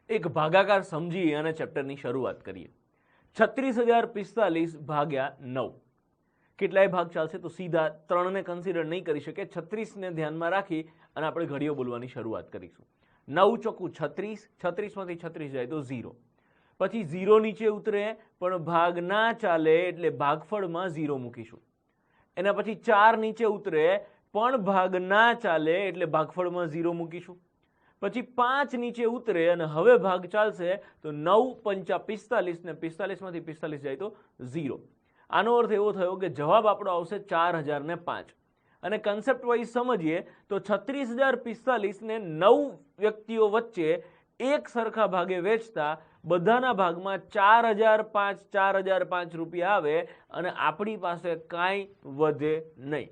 એક ભાગાકાર સમજી અને ચેપ્ટરની શરૂઆત કરીએ. 36,045 ભાગ્યા 9 કેટલાય ભાગ ચાલશે? તો સીધા 3 ને કન્સિડર નહીં કરી શકે, 36 ને ધ્યાનમાં રાખી અને આપણે ઘડીઓ બોલવાની શરૂઆત કરીશું. 9 ચોકુ 36, 36 માંથી 36 જાય તો 0. પછી 0 નીચે ઉતરે પણ ભાગ ના ચાલે એટલે ભાગફળમાં 0 મૂકીશું. એના પછી 4 નીચે ઉતરે પણ ભાગ ના ચાલે એટલે ભાગફળમાં 0 મૂકીશું. પછી 5 નીચે ઉતરે અને હવે ભાગ ચાલશે તો 9 પંચા 45 ને 45 માંથી 45 જાય તો 0. આનો અર્થ એવો થયો કે જવાબ આપણો આવશે 4005. અને કન્સેપ્ટ વાઇઝ સમજીએ તો 36,045 ને 9 વ્યક્તિઓ વચ્ચે એક સરખા ભાગે વેચતા બધાના ભાગમાં 4005 રૂપિયા આવે અને આપણી પાસે કાંઈ વધે નહીં.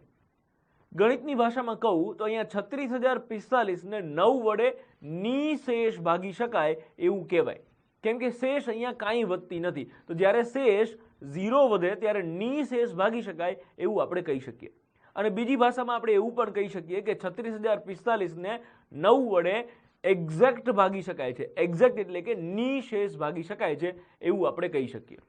ગણિતની ભાષામાં કહું તો અહીંયા 36,045 ને 9 વડે નિશેષ ભાગી શકાય એવું કહેવાય, કેમ કે શેષ અહીંયા કાંઈ વધતી નથી. તો જ્યારે શેષ 0 વધે ત્યારે નિશેષ ભાગી શકાય એવું આપણે કહી શકીએ. અને બીજી ભાષામાં આપણે એવું પણ કહી શકીએ કે 36,045 ને 9 વડે એક્ઝેક્ટ ભાગી શકાય છે. એક્ઝેક્ટ એટલે કે નિશેષ ભાગી શકાય છે એવું આપણે કહી શકીએ.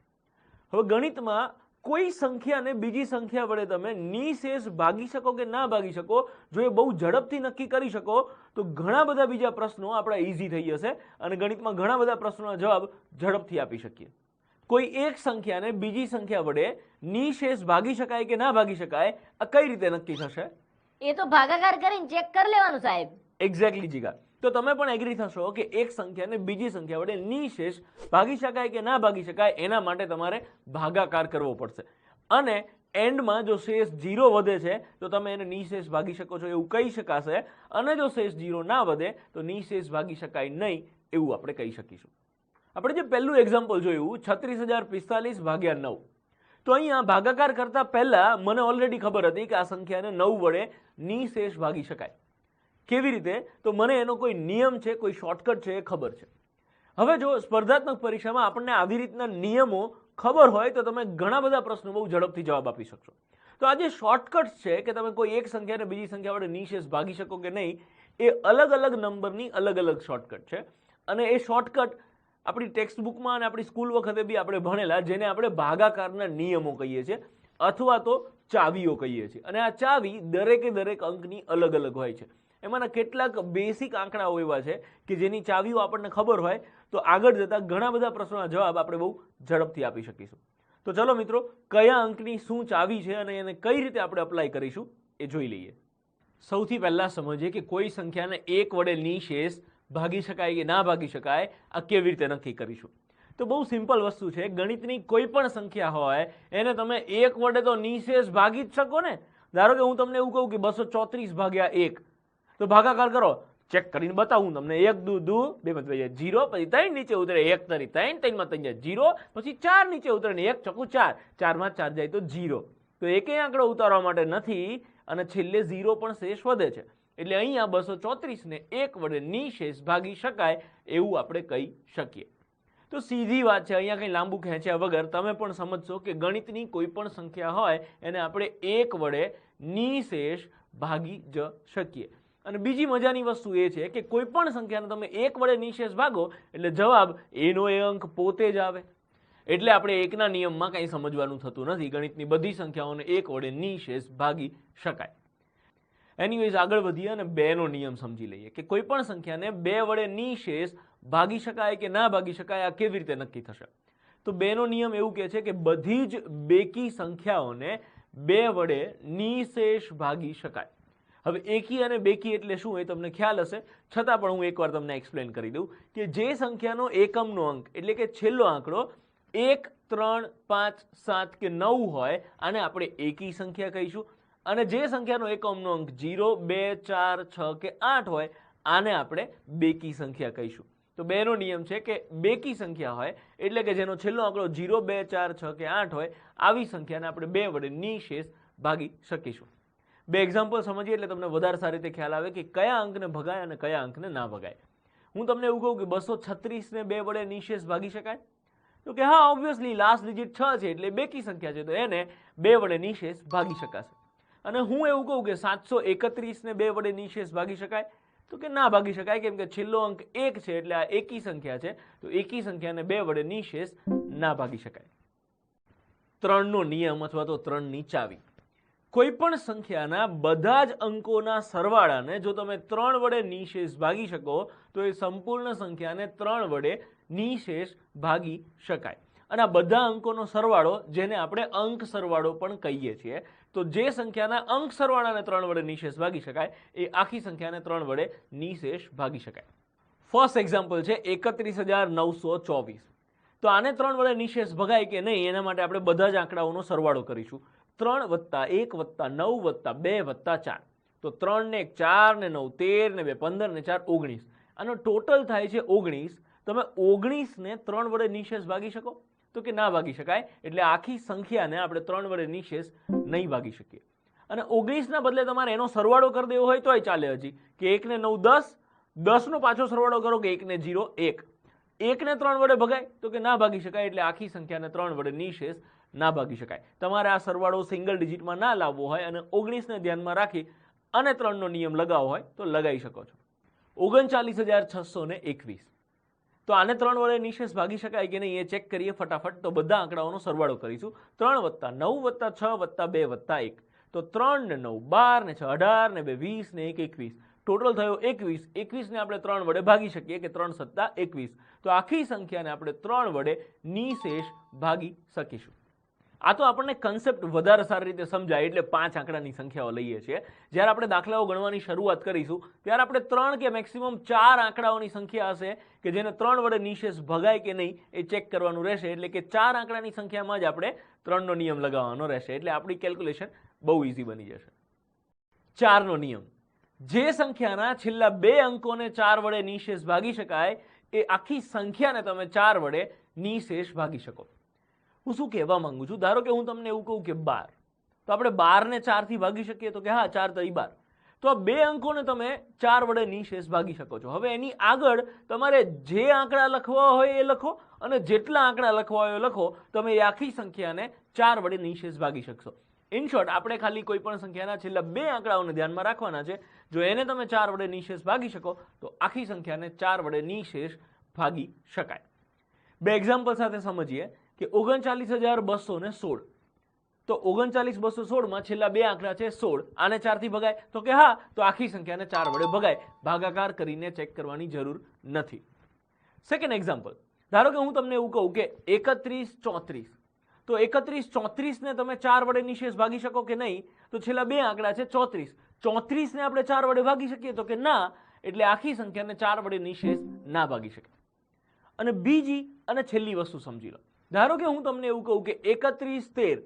હવે ગણિતમાં કોઈ સંખ્યાને બીજી સંખ્યા વડે તમે નિશેષ ભાગી શકો કે ના ભાગી શકો, જો એ બહુ ઝડપથી નક્કી કરી શકો તો ઘણા બધા બીજા પ્રશ્નો આપણા ઇઝી થઈ જશે અને ગણિતમાં ઘણા બધા પ્રશ્નોના જવાબ ઝડપથી આપી શકીએ. કોઈ એક સંખ્યાને બીજી સંખ્યા વડે નિશેષ ભાગી શકાય કે ના ભાગી શકાય, આ કઈ રીતે નક્કી થશે? એ તો ભાગાકાર કરીને ચેક કરી લેવાનું સાહેબ. એક્ઝેક્ટલી જીગા. તો તમે પણ એગ્રી થશો કે એક સંખ્યાને બીજી સંખ્યા વડે નિશેષ ભાગી શકાય કે ના ભાગી શકાય એના માટે તમારે ભાગાકાર કરવો પડશે. અને એન્ડમાં જો શેષ 0 વધે છે તો તમે એને નિશેષ ભાગી શકો છો એવું કહી શકાશે, અને જો શેષ 0 ના વધે તો નિશેષ ભાગી શકાય નહીં એવું આપણે કહી શકીશું. આપણે જે પહેલું એક્ઝામ્પલ જોયું 36,045 ભાગ્યા 9, તો અહીંયા ભાગાકાર કરતા પહેલા મને ઓલરેડી ખબર હતી કે આ સંખ્યાને 9 વડે નિશેષ ભાગી શકાય. કેવી રીતે? તો મને એનો કોઈ નિયમ છે, કોઈ શોર્ટકટ છે એ ખબર છે. હવે જો સ્પર્ધાત્મક પરીક્ષામાં આપણને આવી રીતના નિયમો ખબર હોય તો તમે ઘણા બધા પ્રશ્નો બહુ ઝડપથી જવાબ આપી શકશો. તો આ જે શોર્ટકટ છે કે તમે કોઈ એક સંખ્યાને બીજી સંખ્યા વડે નિશેષ ભાગી શકો કે નહીં, એ અલગ અલગ નંબરની અલગ અલગ શોર્ટકટ છે. અને એ શોર્ટકટ આપણી ટેક્સ્ટ બુકમાં અને આપણી સ્કૂલ વખતે બી આપણે ભણેલા, જેને આપણે ભાગાકારના નિયમો કહીએ છીએ અથવા તો ચાવીઓ કહીએ છીએ. અને આ ચાવી દરેકે દરેક અંકની અલગ અલગ હોય છે. એમાંના કેટલાક બેસિક આંકડાઓ એવા છે કે જેની ચાવીઓ આપણને ખબર હોય તો આગળ જતા ઘણા બધા પ્રશ્નોના જવાબ આપણે બહુ ઝડપથી આપી શકીશું. તો ચલો મિત્રો, કયા અંકની શું ચાવી છે અને એને કઈ રીતે આપણે અપ્લાય કરીશું એ જોઈ લઈએ. સૌથી પહેલા સમજીએ કે કોઈ સંખ્યાને 1 વડે નિશેષ ભાગી શકાય કે ના ભાગી શકાય, આ કેવી રીતે નક્કી કરીશું. તો બહુ સિમ્પલ વસ્તુ છે. ગણિતની કોઈ પણ સંખ્યા હોય એને તમે 1 વડે તો નિશેષ ભાગી જ શકો ને. ધારો કે હું તમને એવું કહું કે 234 ભાગ્યા 1, તો ભાગાકાર કરો, ચેક કરીને બતાવું તમને. 1 દુ 2, 2 માં 0, પછી 3 નીચે ઉતરે 1 તરી 3, 3 માં 3 જાય 0, પછી 4 નીચે ઉતરે ને 1 ચોકુ 4, 4 માં 4 જાય તો 0. તો એકેય આંકડો ઉતારવા માટે નથી અને છેલ્લે 0 પણ શેષ વધે છે. એટલે અહીંયા 234 ને 1 વડે નિશેષ ભાગી શકાય એવું આપણે કહી શકીએ. તો સીધી વાત છે, અહીંયા કંઈ લાંબુ ખેંચ્યા વગર તમે પણ સમજશો કે ગણિતની કોઈ પણ સંખ્યા હોય એને આપણે 1 વડે નિશેષ ભાગી જ શકીએ. અને બીજી મજાની વસ્તુ એ છે કે કોઈ પણ સંખ્યાને તમે 1 વડે નિશેષ ભાગો એટલે જવાબ એનો એ અંક પોતે જ આવે. એટલે આપણે એકના નિયમમાં કંઈ સમજવાનું થતું નથી. ગણિતની બધી સંખ્યાઓને 1 વડે નિશેષ ભાગી શકાય. એનીવેઝ આગળ વધીએ અને 2 નો નિયમ સમજી લઈએ કે કોઈ પણ સંખ્યાને 2 વડે નિશેષ ભાગી શકાય કે ના ભાગી શકાય, આ કેવી રીતે નક્કી થશે. તો 2 નો નિયમ એવું કહે છે કે બધી જ બેકી સંખ્યાઓને 2 વડે નિશેષ ભાગી શકાય. હવે એકી અને બેકી એટલે શું એ તમને ખ્યાલ હશે, છતાં પણ હું એકવાર તમને એક્સપ્લેન કરી દઉં કે જે સંખ્યાનો એકમનો અંક એટલે કે છેલ્લો આંકડો 1, 3, 5, 7 કે 9 હોય આને આપણે એકી સંખ્યા કહીશું. અને જે સંખ્યાનો એકમનો અંક 0, 2, 4, 6 કે 8 હોય આને આપણે બેકી સંખ્યા કહીશું. તો 2 નો નિયમ છે કે બેકી સંખ્યા હોય એટલે કે જેનો છેલ્લો આંકડો 0, 2, 4, 6 કે 8 હોય આવી સંખ્યાને આપણે 2 વડે નિશેષ ભાગી શકીશું. 2 એક્ઝામ્પલ સમજીએ એટલે તમને વધારે સારી રીતે ખ્યાલ આવે કે કયા અંકને ભગાય અને કયા અંકને ના ભગાય. હું તમને એવું કહું કે 236 ને 2 વડે નિશેષ ભાગી શકાય, તો કે હા ઓબ્વિયસલી લાસ્ટ ડિજિટ 6 છે એટલે બેકી સંખ્યા છે તો એને 2 વડે નિશેષ ભાગી શકાશે. અને હું એવું કહું કે 731 ને 2 વડે નિશેષ ભાગી શકાય, તો કે ના ભાગી શકાય, કેમ કે છેલ્લો અંક 1 છે એટલે આ એકી સંખ્યા છે, તો એકી સંખ્યાને 2 વડે નિશેષ ના ભાગી શકાય. 3 નો નિયમ અથવા તો 3 ની ચાવી. કોઈ પણ સંખ્યાના બધા જ અંકોના સરવાળાને જો તમે 3 વડે નિશેષ ભાગી શકો તો એ સંપૂર્ણ સંખ્યાને 3 વડે નિશેષ ભાગી શકાય. અને આ બધા અંકોનો સરવાળો, જેને આપણે અંક સરવાળો પણ કહીએ છીએ, તો જે સંખ્યાના અંક સરવાળાને 3 વડે નિશેષ ભાગી શકાય એ આખી સંખ્યાને 3 વડે નિશેષ ભાગી શકાય. ફર્સ્ટ એક્ઝામ્પલ છે 31,924. તો આને 3 વડે નિશેષ ભગાય કે નહીં એના માટે આપણે બધા જ આંકડાઓનો સરવાળો કરીશું. 3 + 1 + 9 + 2 + 4. તો 3 ને 1 4 ને 9 13 ને 2 15 ને 4 19. આનો ટોટલ થાય છે 19. તમે 19 ને 3 વડે નિશેષ ભાગી શકો? તો કે ના ભાગી શકાય, એટલે આખી સંખ્યાને આપણે 3 વડે નિશેષ નહીં ભાગી શકીએ. અને 19 ના બદલે તમારે એનો સરવાળો કરી દેવો હોય તોય ચાલે. હજી કે 1 ને 9 10, 10 નો પાછો સરવાળો કરો કે 1 ને 0 1. 1 ને 3 વડે ભગાય? તો કે ના ભાગી શકાય, એટલે આખી સંખ્યાને 3 વડે નિશેષ ના ભાગી શકાય. તમારે આ સરવાળો સિંગલ ડિજિટમાં ના લાવવો હોય અને 19 ને ધ્યાનમાં રાખી અને 3 નો નિયમ લગાવવો હોય તો લગાવી શકો છો. 39,621. તો આને 3 વડે નિશેષ ભાગી શકાય કે નહીં એ ચેક કરીએ ફટાફટ. તો બધા આંકડાઓનો સરવાળો કરીશું. 3 + 9 + 6 + 2 + 1. તો 3 ને 9 12 ને 6 18 ને 2 20 ને 1 21. ટોટલ થયો 21. 21 ને આપણે 3 વડે ભાગી શકીએ કે 3 + 7 = 21. તો આખી સંખ્યાને આપણે 3 વડે નિશેષ ભાગી શકીશું. આ તો આપણને કન્સેપ્ટ વધારે સારી રીતે સમજાય એટલે 5 આંકડાની સંખ્યાઓ લઈએ છીએ. જ્યારે આપણે દાખલાઓ ગણવાની શરૂઆત કરીશું ત્યારે આપણે 3 કે મેક્સિમમ 4 આંકડાઓની સંખ્યા હશે કે જેને 3 વડે નિશેષ ભગાય કે નહીં એ ચેક કરવાનું રહેશે. એટલે કે 4 આંકડાની સંખ્યામાં જ આપણે 3 નો નિયમ લગાવવાનો રહેશે. એટલે આપણી કેલ્ક્યુલેશન બહુ ઇઝી બની જશે. 4 નો નિયમ. જે સંખ્યાના છેલ્લા 2 અંકોને 4 વડે નિશેષ ભાગી શકાય એ આખી સંખ્યાને તમે 4 વડે નિશેષ ભાગી શકો. હું શું કહેવા માંગુ છું? ધારો કે હું તમને એવું કહું કે 12. તો આપણે 12 ને 4 થી ભાગી શકીએ? તો કે હા, 4 × 12. તો આ 2 અંકોને તમે 4 વડે નિશેષ ભાગી શકો છો. હવે એની આગળ તમારે જે આંકડા લખવા હોય એ લખો અને જેટલા આંકડા લખવા હોય એ લખો. તમે એ આખી સંખ્યાને 4 વડે નિશેષ ભાગી શકશો. ઇન શોર્ટ, આપણે ખાલી કોઈ પણ સંખ્યાના છેલ્લા 2 આંકડાઓને ધ્યાનમાં રાખવાના છે. જો એને તમે 4 વડે નિશેષ ભાગી શકો તો આખી સંખ્યાને 4 વડે નિશેષ ભાગી શકાય. 2 એક્ઝામ્પલ સાથે સમજીએ કે 39,216. તો 39,216 માં છેલ્લા 2 આંકડા છે 16. આને 4 થી ભગાય? તો કે હા, તો આખી સંખ્યાને 4 વડે ભગાય. ભાગાકાર કરીને ચેક કરવાની જરૂર નથી. Second example. ધારો કે હું તમને એવું કહું કે 31,34. તો 31,34 ને તમે 4 વડે નિશેષ ભાગી શકો કે નહીં? તો છેલ્લા 2 આંકડા છે 34. 34 ને આપણે 4 વડે ભાગી શકીએ? તો કે ના, એટલે આખી સંખ્યાને 4 વડે નિશેષ ના ભાગી શકે. અને બીજી અને છેલ્લી વસ્તુ સમજી લો. ધારો કે હું તમને એવું કહું કે 31,13.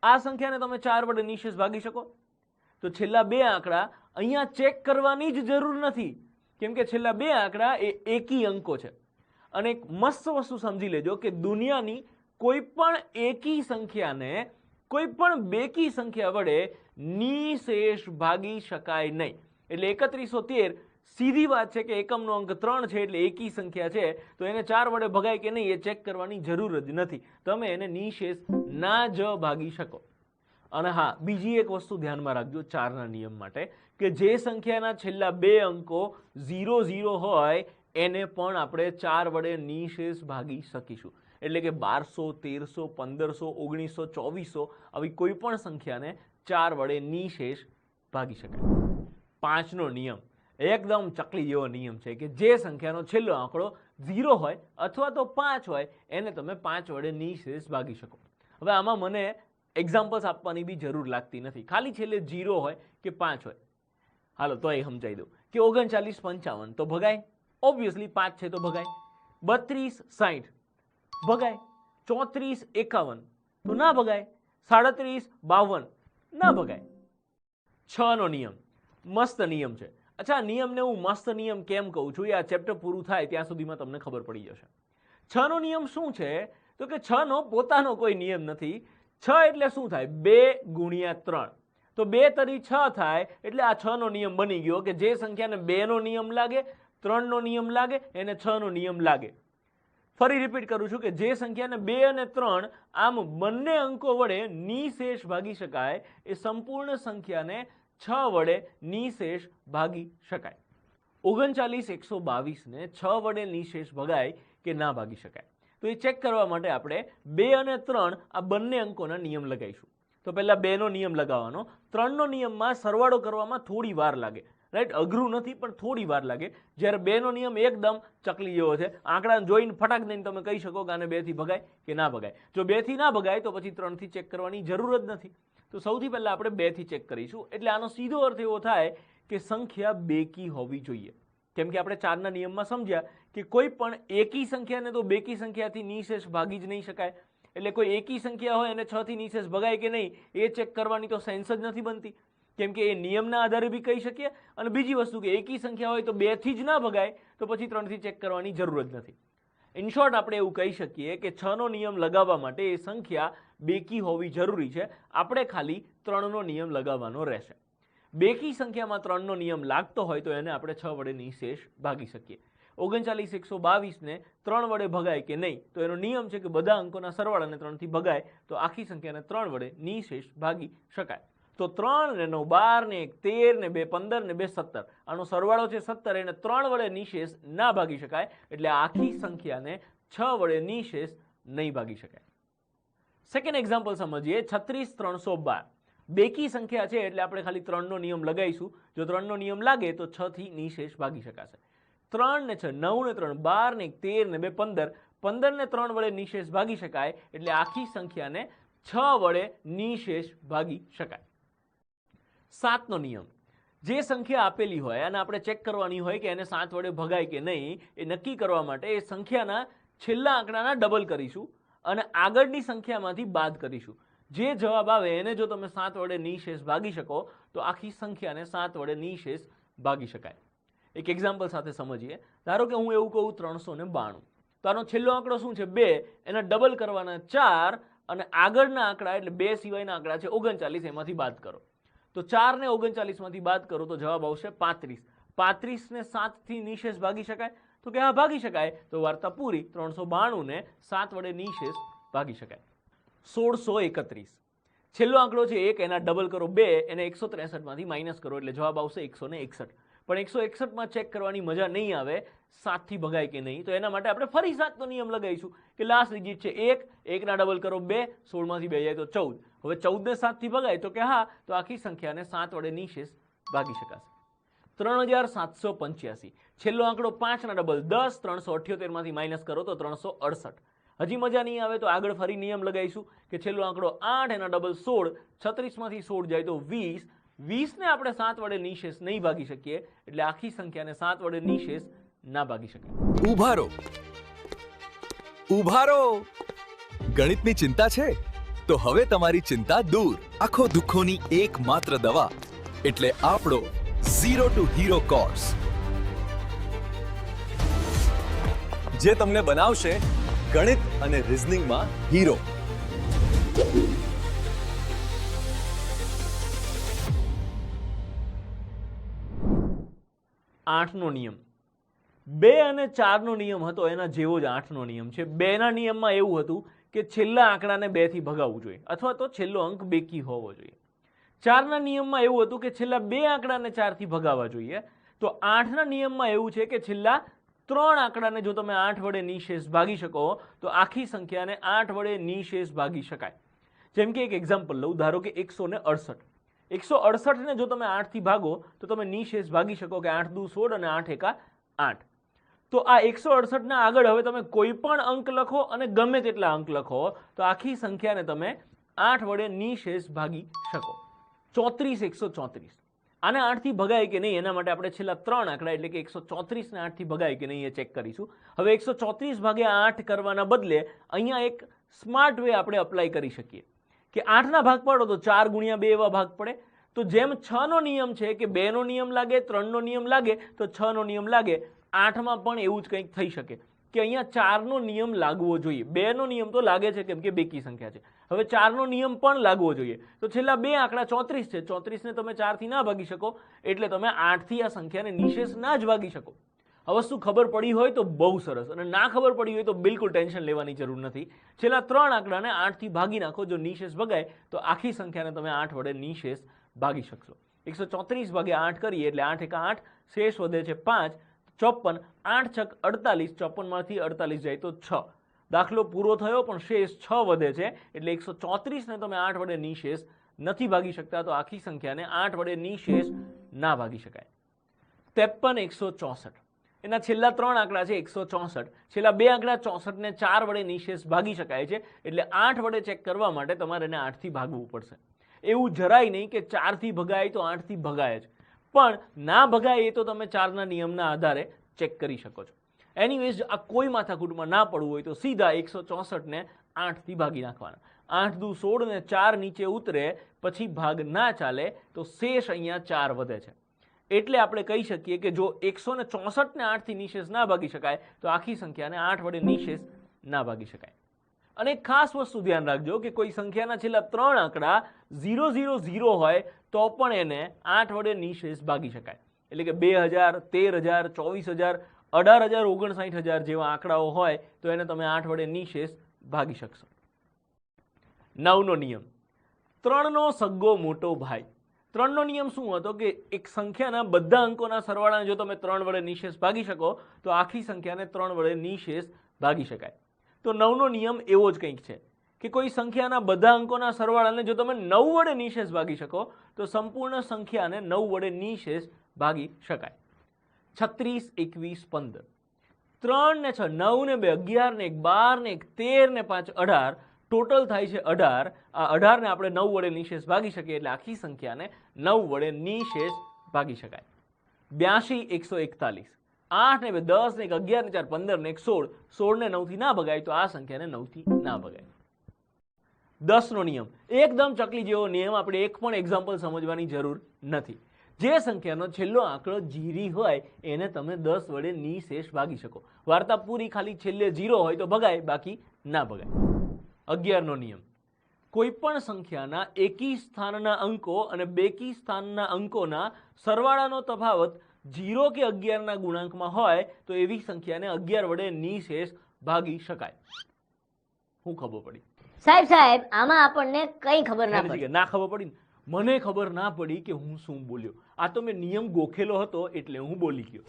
આ સંખ્યાને તમે 4 વડે નિશેષ ભાગી શકો? તો છેલ્લા 2 આંકડા અહીંયા ચેક કરવાની જ જરૂર નથી, કેમ કે છેલ્લા 2 આંકડા એ એકી અંકો છે. અને એક મસ્ત વસ્તુ સમજી લેજો કે દુનિયાની કોઈ પણ એકી સંખ્યાને કોઈ પણ બેકી સંખ્યા વડે નિશેષ ભાગી શકાય નહીં. એટલે 3113 સીધી વાત છે કે એકમનો અંક 3 છે એટલે એકી સંખ્યા છે, તો એને 4 વડે ભગાય કે નહીં એ ચેક કરવાની જરૂર જ નથી. તમે એને નિશેષ ના જ ભાગી શકો. અને હા, બીજી એક વસ્તુ ધ્યાનમાં રાખજો 4 ના નિયમ માટે, કે જે સંખ્યાના છેલ્લા 2 અંકો 00 હોય એને પણ આપણે 4 વડે નિશેષ ભાગી શકીશું. એટલે કે 1200, 1300, 1500, 2400 આવી કોઈ પણ સંખ્યાને 4 વડે નિશેષ ભાગી શકાય. 5 નો નિયમ એકદમ ચકલી જેવો નિયમ છે કે જે સંખ્યાનો છેલ્લો આંકડો 0 હોય અથવા તો 5 હોય એને તમે 5 વડે નિશેષ ભાગી શકો. હવે આમાં મને એક્ઝામ્પલ્સ આપવાની બી જરૂર લાગતી નથી, ખાલી છેલ્લે 0 હોય કે 5 હોય. હાલો તો એ સમજાઈ દઉં કે 3955 તો ભગાય, ઓબ્વિયસલી 5 છે તો ભગાય. 3260 ભગાય. 3451 તો ના ભગાય. 3752 ના ભગાય. 6 નો નિયમ મસ્ત નિયમ છે. અચ્છા, નિયમને હું મસ્ત નિયમ કેમ કહું છું એ આ ચેપ્ટર પૂરું થાય ત્યાં સુધીમાં તમને ખબર પડી જશે. 6 નો નિયમ શું છે? તો કે 6 નો પોતાનો કોઈ નિયમ નથી. 6 એટલે શું થાય? 2 × 3. તો 2 તરી 6 થાય એટલે આ 6 નો નિયમ બની ગયો કે જે સંખ્યાને 2 નો નિયમ લાગે, 3 નો નિયમ લાગે, એને 6 નો નિયમ લાગે. ફરી રિપીટ કરું છું કે જે સંખ્યાને 2 અને 3 આમ બંને અંકો વડે નિશેષ ભાગી શકાય એ સંપૂર્ણ સંખ્યાને 6 વડે નિશેષ ભાગી શકાય. 39,122 ને 6 વડે નિશેષ ભગાય કે ના ભાગી શકાય? તો એ ચેક કરવા માટે આપણે 2 અને 3 આ બંને અંકોના નિયમ લગાવીશું. તો પહેલા 2 નો નિયમ લગાવવાનો. 3 નો નિયમમાં સરવાળો કરવામાં થોડી વાર લાગે, રાઈટ? અઘરું નથી પણ થોડી વાર લાગે. જ્યારે 2 નો નિયમ એકદમ ચકલી જેવો છે. આંકડાને જોઈને ફટાક દઈને તમે કહી શકો કે આને 2 થી ભગાય કે ના ભગાય. જો 2 થી ના ભગાય તો પછી 3 થી ચેક કરવાની જરૂર જ નથી. તો સૌથી પહેલા આપણે 2 થી ચેક કરીશું. એટલે આનો સીધો અર્થ એવો થાય કે સંખ્યા બેકી હોવી જોઈએ. કેમ કે આપણે 4 ના નિયમમાં સમજ્યા કે કોઈ પણ એકી સંખ્યાને તો બેકી સંખ્યાથી નિશેષ ભાગી જ નહીં શકાય. એટલે કોઈ એકી સંખ્યા હોય અને 6 થી નિશેષ ભગાય કે નહીં એ ચેક કરવાની તો સેન્સ જ નથી બનતી. કેમ કે એ નિયમના આધારે બી કહી શકીએ. અને બીજી વસ્તુ કે એકી સંખ્યા હોય તો 2 થી જ ના ભગાય તો પછી 3 થી ચેક કરવાની જરૂર જ નથી. ઇન શોર્ટ આપણે એવું કહી શકીએ કે 6 નો નિયમ લગાવવા માટે એ સંખ્યા બેકી હોવી જરૂરી છે. આપણે ખાલી 3 નો નિયમ લગાવવાનો રહેશે. બેકી સંખ્યામાં 3 નો નિયમ લાગતો હોય તો એને આપણે 6 વડે નિશેષ ભાગી શકીએ. 39,122 ને 3 વડે ભગાય કે નહીં? તો એનો નિયમ છે કે બધા અંકોના સરવાળાને 3 થી ભગાય તો આખી સંખ્યાને 3 વડે નિશેષ ભાગી શકાય. તો 3 ને 9 12 ને 1 13 ને 2 15 ને 2 17 આનો સરવાળો છે 17. એને 3 વડે નિશેષ ના ભાગી શકાય. એટલે આખી સંખ્યાને 6 વડે નિશેષ નહીં ભાગી શકાય. સેકન્ડ એક્ઝામ્પલ સમજીએ. 36,312 બેકી સંખ્યા છે એટલે આપણે ખાલી 3 નો નિયમ લગાવીશું. જો 3 નો નિયમ લાગે તો 6 થી નિશેષ ભાગી શકાશે. 3 ને 6 9 ને 3 12 ને 1 13 ને 2 15 15 ને 3 વડે નિશેષ ભાગી શકાય. એટલે આખી સંખ્યાને 6 વડે નિશેષ ભાગી શકાય. 7 નો નિયમ. જે સંખ્યા આપેલી હોય અને આપણે ચેક કરવાની હોય કે એને 7 વડે ભગાય કે નહીં એ નક્કી કરવા માટે એ સંખ્યાના છેલ્લા આંકડાના ડબલ કરીશું અને આગળની સંખ્યામાંથી બાદ કરીશું. જે જવાબ આવે એને જો તમે 7 વડે નિશેષ ભાગી શકો તો આખી સંખ્યાને 7 વડે નિશેષ ભાગી શકાય. એક એક્ઝામ્પલ સાથે સમજીએ. ધારો કે હું એવું કહું 392 તો આનો છેલ્લો આંકડો શું છે? 2. એના ડબલ કરવાના 4 અને આગળના આંકડા એટલે 2 સિવાયના આંકડા છે 39 એમાંથી બાદ કરો. તો 4 ને 39 માંથી બાદ કરો તો જવાબ આવશે 35. 35 ને 7 થી નિશેષ ભાગી શકાય? તો કે હા ભાગી શકાય. તો વાર્તા પૂરી. 392 ને 7 વડે નિશેષ ભાગી શકાય. 1631 છેલ્લો આંકડો છે 1. એના ડબલ કરો 2. એને 163 માંથી માઇનસ કરો એટલે જવાબ આવશે 161. પણ 161 માં ચેક કરવાની મજા નહીં આવે 7 થી ભગાય કે નહીં. તો એના માટે આપણે ફરી 7 નો નિયમ લગાવીશું કે લાસ્ટ ડિજિટ છે 1. 1 ના ડબલ કરો 2. 16 માંથી 2 જાય તો 14. હવે 14 ને 7 થી ભગાય તો કે હા તો આખી સંખ્યાને 7 વડે નિશેષ ભાગી શકાશે. 3785 છેલ્લો આંકડો 5 ના ડબલ 10. 378 માંથી માઇનસ કરો તો 368. હજી મજા નહીં આવે તો આગળ ફરી નિયમ લગાવીશું કે છેલ્લો આંકડો 8. એના ડબલ 16. 36 માંથી 16 જાય તો 20. 20 ને આપણે 7 વડે નિશેષ નહીં ભાગી શકીએ એટલે આખી સંખ્યાને 7 વડે નિશેષ ના ભાગી શકાય. ઉભારો ઉભારો. ગણિતની ચિંતા છે તો હવે તમારી ચિંતા દૂર. આખો દુઃખોની એકમાત્ર દવા એટલે આપણો ઝીરો ટુ હીરો કોર્સ, જે તમને બનાવશે ગણિત અને રીઝનિંગમાં હીરો. આઠનો નિયમ. 2 અને 4 નો નિયમ હતો એના જેવો જ 8 નો નિયમ છે. 2 ના નિયમમાં એવું હતું કે છેલ્લા આંકડાને 2 થી ભગાવવું જોઈએ અથવા તો છેલ્લો અંક બેકી હોવો જોઈએ. 4 ના નિયમમાં એવું હતું કે છેલ્લા 2 આંકડાને 4 થી ભગાવવા જોઈએ. તો 8 ના નિયમમાં એવું છે કે છેલ્લા 3 આંકડાને જો તમે 8 વડે નિશેષ ભાગી શકો તો આખી સંખ્યાને 8 વડે નિશેષ ભાગી શકાય. જેમ કે એક એક્ઝામ્પલ લઉં. ધારો કે 168. 168 ને જો તમે 8 થી ભાગો તો તમે નિશેષ ભાગી શકો કે 8 દુ 16 અને 8 એકા 8. તો આ 168 ના આગળ હવે તમે કોઈ પણ અંક લખો અને ગમે તેટલા અંક લખો તો આખી સંખ્યાને તમે 8 વડે નિશેષ ભાગી શકો. 34,134 આને 8 થી ભગાય કે નહીં એના માટે આપણે છેલ્લા 3 આંકડા એટલે કે 134 ને 8 થી ભગાય કે નહીં એ ચેક કરીશું. હવે 134 ભાગ્યા 8 કરવાના બદલે અહીંયા એક સ્માર્ટ વે આપણે અપ્લાય કરી શકીએ કે 8 ના ભાગ પાડો તો 4 ગુણ્યા 2 એવા ભાગ પડે. તો જેમ 6 નો નિયમ છે કે 2 નો નિયમ લાગે, 3 નો નિયમ લાગે તો 6 નો નિયમ લાગે. 8 માં પણ એવું જ કંઈક થઈ શકે કે અહીંયા 4 નો નિયમ લાગવો જોઈએ. 2 નો નિયમ તો લાગે છે કેમ કે બેકી સંખ્યા છે. હવે 4 નો નિયમ પણ લાગવો જોઈએ. તો છેલ્લા 2 આંકડા 34 છે. 34 ને તમે 4 થી ના ભાગી શકો એટલે તમે 8 થી આ સંખ્યાને નિશેષ ના જ ભાગી શકો. આ વસ્તુ ખબર પડી હોય તો બહુ સરસ, અને ના ખબર પડી હોય તો બિલકુલ ટેન્શન લેવાની જરૂર નથી. છેલ્લા 3 આંકડાને 8 થી ભાગી નાખો. જો નિશેષ ભગાય તો આખી સંખ્યાને તમે 8 વડે નિશેષ ભાગી શકશો. 134 ભાગ્યા 8 કરીએ એટલે 8 એકા 8, શેષ વધે છે 5, 54, 8 છક 48, 54 માંથી 48 જાય તો 6. દાખલો પૂરો થયો પણ શેષ 6 વધે છે એટલે 134 ને તમે 8 વડે નિશેષ નથી ભાગી શકતા, તો આખી સંખ્યાને 8 વડે નિશેષ ના ભાગી શકાય. 53 164, એના છેલ્લા 3 આંકડા છે 164, છેલ્લા 2 આંકડા 64 ને 4 વડે નિશેષ ભાગી શકાય છે, એટલે 8 વડે ચેક કરવા માટે તમારે એને 8 થી ભાગવું પડશે. એવું જરાય નહીં કે 4 થી ભગાય તો 8 થી ભગાય જ, પણ ના ભગાય એ તો તમે 4 ના નિયમના આધારે ચેક કરી શકો છો. એનીવેઝ આ કોઈ માથાકૂટમાં ના પડવું હોય તો સીધા 164 ને 8 થી ભાગી નાખવાના. 8 દુ 16 ને 4 નીચે ઉતરે પછી ભાગ ના ચાલે તો શેષ અહીંયા 4 વધે છે. એટલે આપણે કહી શકીએ કે જો 164 ને 8 થી નિશેષ ના ભાગી શકાય તો આખી સંખ્યાને 8 વડે નિશેષ ના ભાગી શકાય. અને એક ખાસ વસ્તુ ધ્યાન રાખજો કે કોઈ સંખ્યાના છેલ્લા 3 આંકડા 0 0 0 હોય તો પણ એને 8 વડે નિશેષ ભાગી શકાય. એટલે કે 2000, 13000, 24000, 18000, 59000 જેવા આંકડાઓ હોય તો એને તમે 8 વડે નિશેષ ભાગી શકશો. 9નો નિયમ, 3નો સગ્ગો મોટો ભાઈ. 3નો નિયમ શું હતો કે એક સંખ્યાના બધા અંકોના સરવાળાને જો તમે 3 વડે નિશેષ ભાગી શકો તો આખી સંખ્યાને 3 વડે નિશેષ ભાગી શકાય. તો 9નો નિયમ એવો જ કંઈક છે કે કોઈ સંખ્યાના બધા અંકોના સરવાળાને જો તમે 9 વડે નિશેષ ભાગી શકો તો સંપૂર્ણ સંખ્યાને 9 વડે નિશેષ ભાગી શકાય. 36 21 15, 3 ને 6 9 ને 2 11 ને 1 12 ને 1 13 ને 5 18, ટોટલ થાય છે 18. આ 18 ને આપણે 9 વડે નિશેષ ભાગી શકીએ એટલે આખી સંખ્યાને 9 વડે નિશેષ ભાગી શકાય. 82 141, 8 ને 2 10 ને 1 11 ને 4 15 ને 1 16, 16 ને 9 થી ના ભગાય તો આ સંખ્યાને 9 થી ના ભગાય. 10નો નિયમ એકદમ ચકલી જેવો નિયમ, આપણે એક પણ એક્ઝામ્પલ સમજવાની જરૂર નથી. જે સંખ્યાનો છેલ્લો આંકડો જીરી હોય એને તમે 10 વડે નિશેષ ભાગી શકો. વાર્તા પૂરી, ખાલી છેલ્લે 0 હોય તો ભગાય, બાકી ના ભગાય. 11નો નિયમ, કોઈ પણ સંખ્યાના એકી સ્થાનના અંકો અને બેકી સ્થાનના અંકોના સરવાળાનો તફાવત 0 કે 11 ના ગુણાંકમાં હોય તો એવી સંખ્યાને 11 વડે નિશેષ ભાગી શકાય. શું ખબર પડી સાહેબ આમાં આપણને કઈ ખબર ના પડી. ના ખબર પડી ને? મને ખબર ના પડી કે હું શું બોલ્યો. આ તો મેં નિયમ ગોખેલો હતો એટલે હું બોલી ગયો.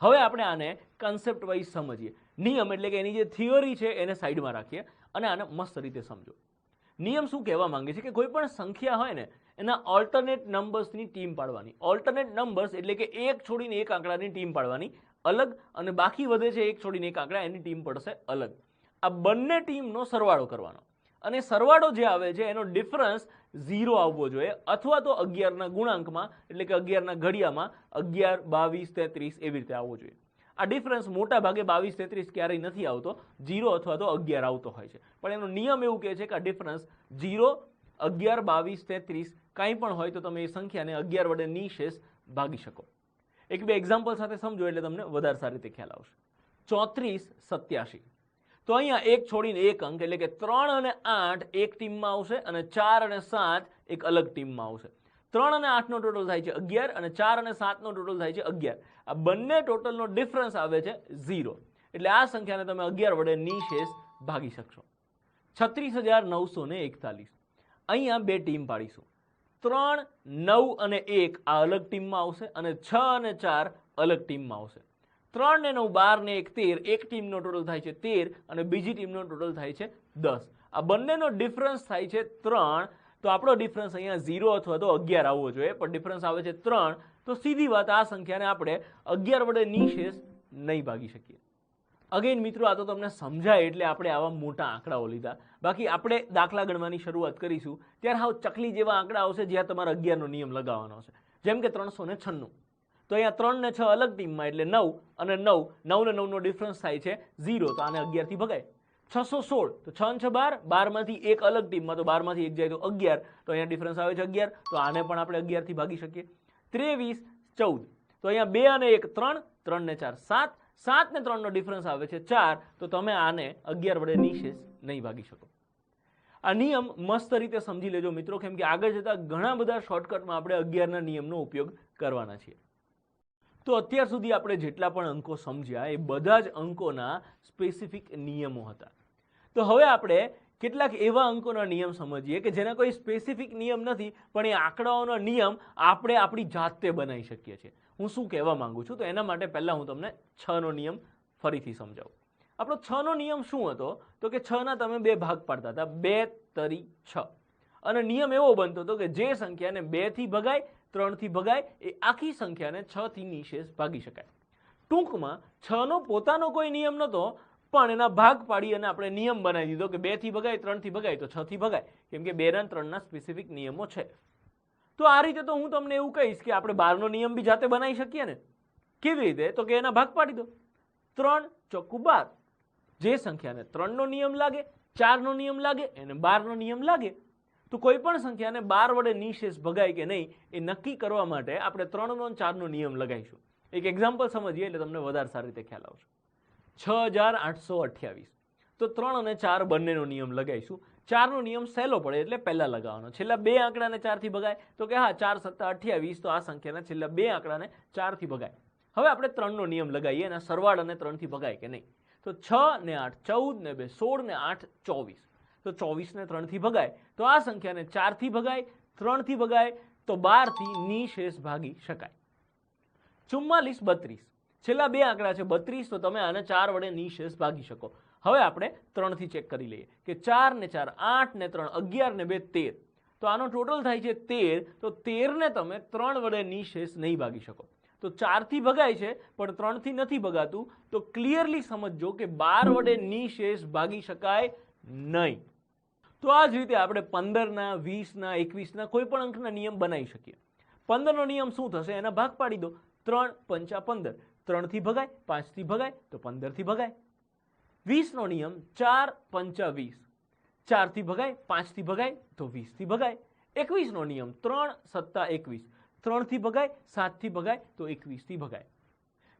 હવે આપણે આને કન્સેપ્ટ વાઇઝ સમજીએ. નિયમ એટલે કે એની જે થિયરી છે એને સાઈડમાં રાખીએ અને આને મસ્ત રીતે સમજો. નિયમ શું કહેવા માંગે છે કે કોઈ પણ સંખ્યા હોય ને એના ઓલ્ટરનેટ નંબર્સની ટીમ પાડવાની. ઓલ્ટરનેટ નંબર્સ એટલે કે એક છોડીને એક આંકડાની ટીમ પાડવાની અલગ, અને બાકી વધે છે એક છોડીને એક આંકડા, એની ટીમ પડશે અલગ. આ બંને ટીમનો સરવાળો કરવાનો, અને સરવાળો જે આવે છે એનો ડિફરન્સ 0 આવવો જોઈએ, અથવા તો 11 ના ગુણાંકમાં એટલે કે 11 ના ઘડિયામાં 11, 22, 33 એવી રીતે આવવો જોઈએ. આ ડિફરન્સ મોટા ભાગે 22, 33 ક્યારેય નથી આવતો, 0 અથવા તો 11 આવતો હોય છે. પણ એનો નિયમ એવું કહે છે કે આ ડિફરન્સ 0, 11, 22, 33 કાંઈ પણ હોય તો તમે એ સંખ્યાને 11 વડે નિશેષ ભાગી શકો. એક બે એક્ઝામ્પલ સાથે સમજો એટલે તમને વધારે સારી રીતે ખ્યાલ આવશે. 34 87, તો અહીંયા એક છોડીને એક અંક એટલે કે 3 અને 8 એક ટીમમાં આવશે અને 4 અને 7 એક અલગ ટીમમાં આવશે. 3 અને 8 નો ટોટલ થાય છે 11 અને 4 અને 7 નો ટોટલ થાય છે 11. આ બંને ટોટલનો ડિફરન્સ આવે છે 0, એટલે આ સંખ્યાને તમે 11 વડે નિશેષ ભાગી શકશો. 36941, અહીંયા બે ટીમ પાડીશું. 3, 9 અને 1 આ અલગ ટીમમાં આવશે અને 6 અને 4 અલગ ટીમમાં આવશે. 3 ને 9 12 ને 1 13, એક ટીમનો ટોટલ થાય છે 13 અને બીજી ટીમનો ટોટલ થાય છે 10. આ બંનેનો ડિફરન્સ થાય છે 3, તો આપણો ડિફરન્સ અહીંયા 0 અથવા તો 11 આવવો જોઈએ, પણ ડિફરન્સ આવે છે 3, તો સીધી વાત આ સંખ્યાને આપણે 11 વડે નિશેષ નહીં ભાગી શકીએ. અગેન મિત્રો, આ તો તમને સમજાય એટલે આપણે આવા મોટા આંકડાઓ લીધા. બાકી આપણે દાખલા ગણવાની શરૂઆત કરીશું ત્યારે હાવ ચકલી જેવા આંકડા આવશે જ્યાં તમારે 11નો નિયમ લગાવવાનો છે. જેમ કે 396, તો અહીંયા 3 ને 6 અલગ ટીમમાં એટલે 9 અને 9, 9 ને 9 નો ડિફરન્સ થાય છે 0, તો આને 11 થી ભગાય. 616, તો 6 અને 6 12, 12 માંથી એક અલગ ટીમમાં, તો 12 માંથી એક જાય તો 11, તો અહીંયા ડિફરન્સ આવે છે 11, તો આને પણ આપણે 11 થી ભાગી શકીએ. 23 14, તો અહીંયા 2 અને 1 3, 3 ને 4 7, 7 ને 3 નો ડિફરન્સ આવે છે 4, તો તમે આને 11 વડે નિશેષ નહીં ભાગી શકો. આ નિયમ મસ્ત રીતે સમજી લેજો મિત્રો, કેમ કે આગળ જતા ઘણા બધા શોર્ટકટમાં આપણે 11 ના નિયમનો ઉપયોગ કરવાના છીએ. તો અત્યાર સુધી આપણે જેટલા પણ અંકો સમજ્યા એ બધા જ અંકોના સ્પેસિફિક નિયમો હતા. તો હવે આપણે કેટલાક એવા અંકોના નિયમ સમજીએ કે જેના કોઈ સ્પેસિફિક નિયમ નથી, પણ એ આંકડાઓનો નિયમ આપણે આપણી જાતે બનાવી શકીએ છીએ. હું શું કહેવા માંગુ છું, તો એના માટે પહેલા હું તમને 6 નો નિયમ ફરીથી સમજાવું. આપણો 6 નો નિયમ શું હતો, તો કે 6 ના તમે 2 ભાગ પાડતા હતા, 2 તરી 6, અને નિયમ એવો બનતો હતો કે જે સંખ્યાને 2 થી ભગાય, 3 થી ભગાય, એ આખી સંખ્યાને 6 થી નિશેષ ભાગી શકાય. ટૂંકમાં 6 નો પોતાનો કોઈ નિયમ નહોતો, પણ એના ભાગ પાડી અને આપણે નિયમ બનાવી દીધો કે 2 થી ભગાય, 3 થી ભગાય તો 6 થી ભગાય, કેમ કે 2 અને 3 ના સ્પેસિફિક નિયમો છે. તો આ રીતે તો હું તમને એવું કહીશ કે આપણે 12 નો નિયમ બી જાતે બનાવી શકીએ ને. કેવી રીતે, તો કે એના ભાગ પાડી દો. 3 ચોખ્ખું 12, જે સંખ્યાને 3 નો નિયમ લાગે, 4 નો નિયમ લાગે, એને 12 નો નિયમ લાગે. તો કોઈ પણ સંખ્યાને 12 વડે નિશેષ ભગાય કે નહીં એ નક્કી કરવા માટે આપણે 3 નો અને 4 નો નિયમ લગાવીશું. એક એક્ઝામ્પલ સમજીએ એટલે તમને વધારે સારી રીતે ખ્યાલ આવશે. 6828, તો 3 અને 4 બંનેનો નિયમ લગાવીશું. 4 નો નિયમ સહેલો પડે એટલે પહેલા લગાવવાનો. છેલ્લા 2 આંકડાને 4 થી ભગાય, તો કે હા 4 7 28, તો આ સંખ્યાના છેલ્લા 2 આંકડાને 4 થી ભગાય. હવે આપણે 3 નો નિયમ લગાવીએ, એના સરવાળાને 3 થી ભગાય કે નહીં. તો 6 ને 8 14 ને 2 16 ને 8 24, તો 24 ને 3 થી ભગાય, તો આ સંખ્યાને 4 થી ભગાય, 3 થી ભગાય, તો 12 થી નિશેષ ભાગી શકાય. 44 32, છેલ્લા 2 આંકડા છે 32, તો તમે આને 4 વડે નિશેષ ભાગી શકો. હવે આપણે 3 થી ચેક કરી લઈએ કે 4 ને 4 8 ને 3 11 ને 2 13, તો આનો ટોટલ થાય છે 13, તો 13 ને તમે 3 વડે નિશેષ નહીં ભાગી શકો. તો 4 થી ભગાય છે પણ 3 થી નથી ભગાતું, તો ક્લિયરલી સમજજો કે 12 વડે નિશેષ ભાગી શકાય નહીં. તો આ જ રીતે આપણે 15 ના 20 ના 21 ના કોઈ પણ અંકના નિયમ બનાવી શકીએ. 15 નો નિયમ શું થશે, એના ભાગ પાડી દો. 3 5 15, 3 થી ભગાય, 5 થી ભગાય તો 15 થી ભગાય. 20 નો નિયમ 4 5 20, 4 થી ભગાય, 5 થી ભગાય તો 20 થી ભગાય. 21 નો નિયમ 3 7 21, 3 થી ભગાય, 7 થી ભગાય તો 21 થી ભગાય.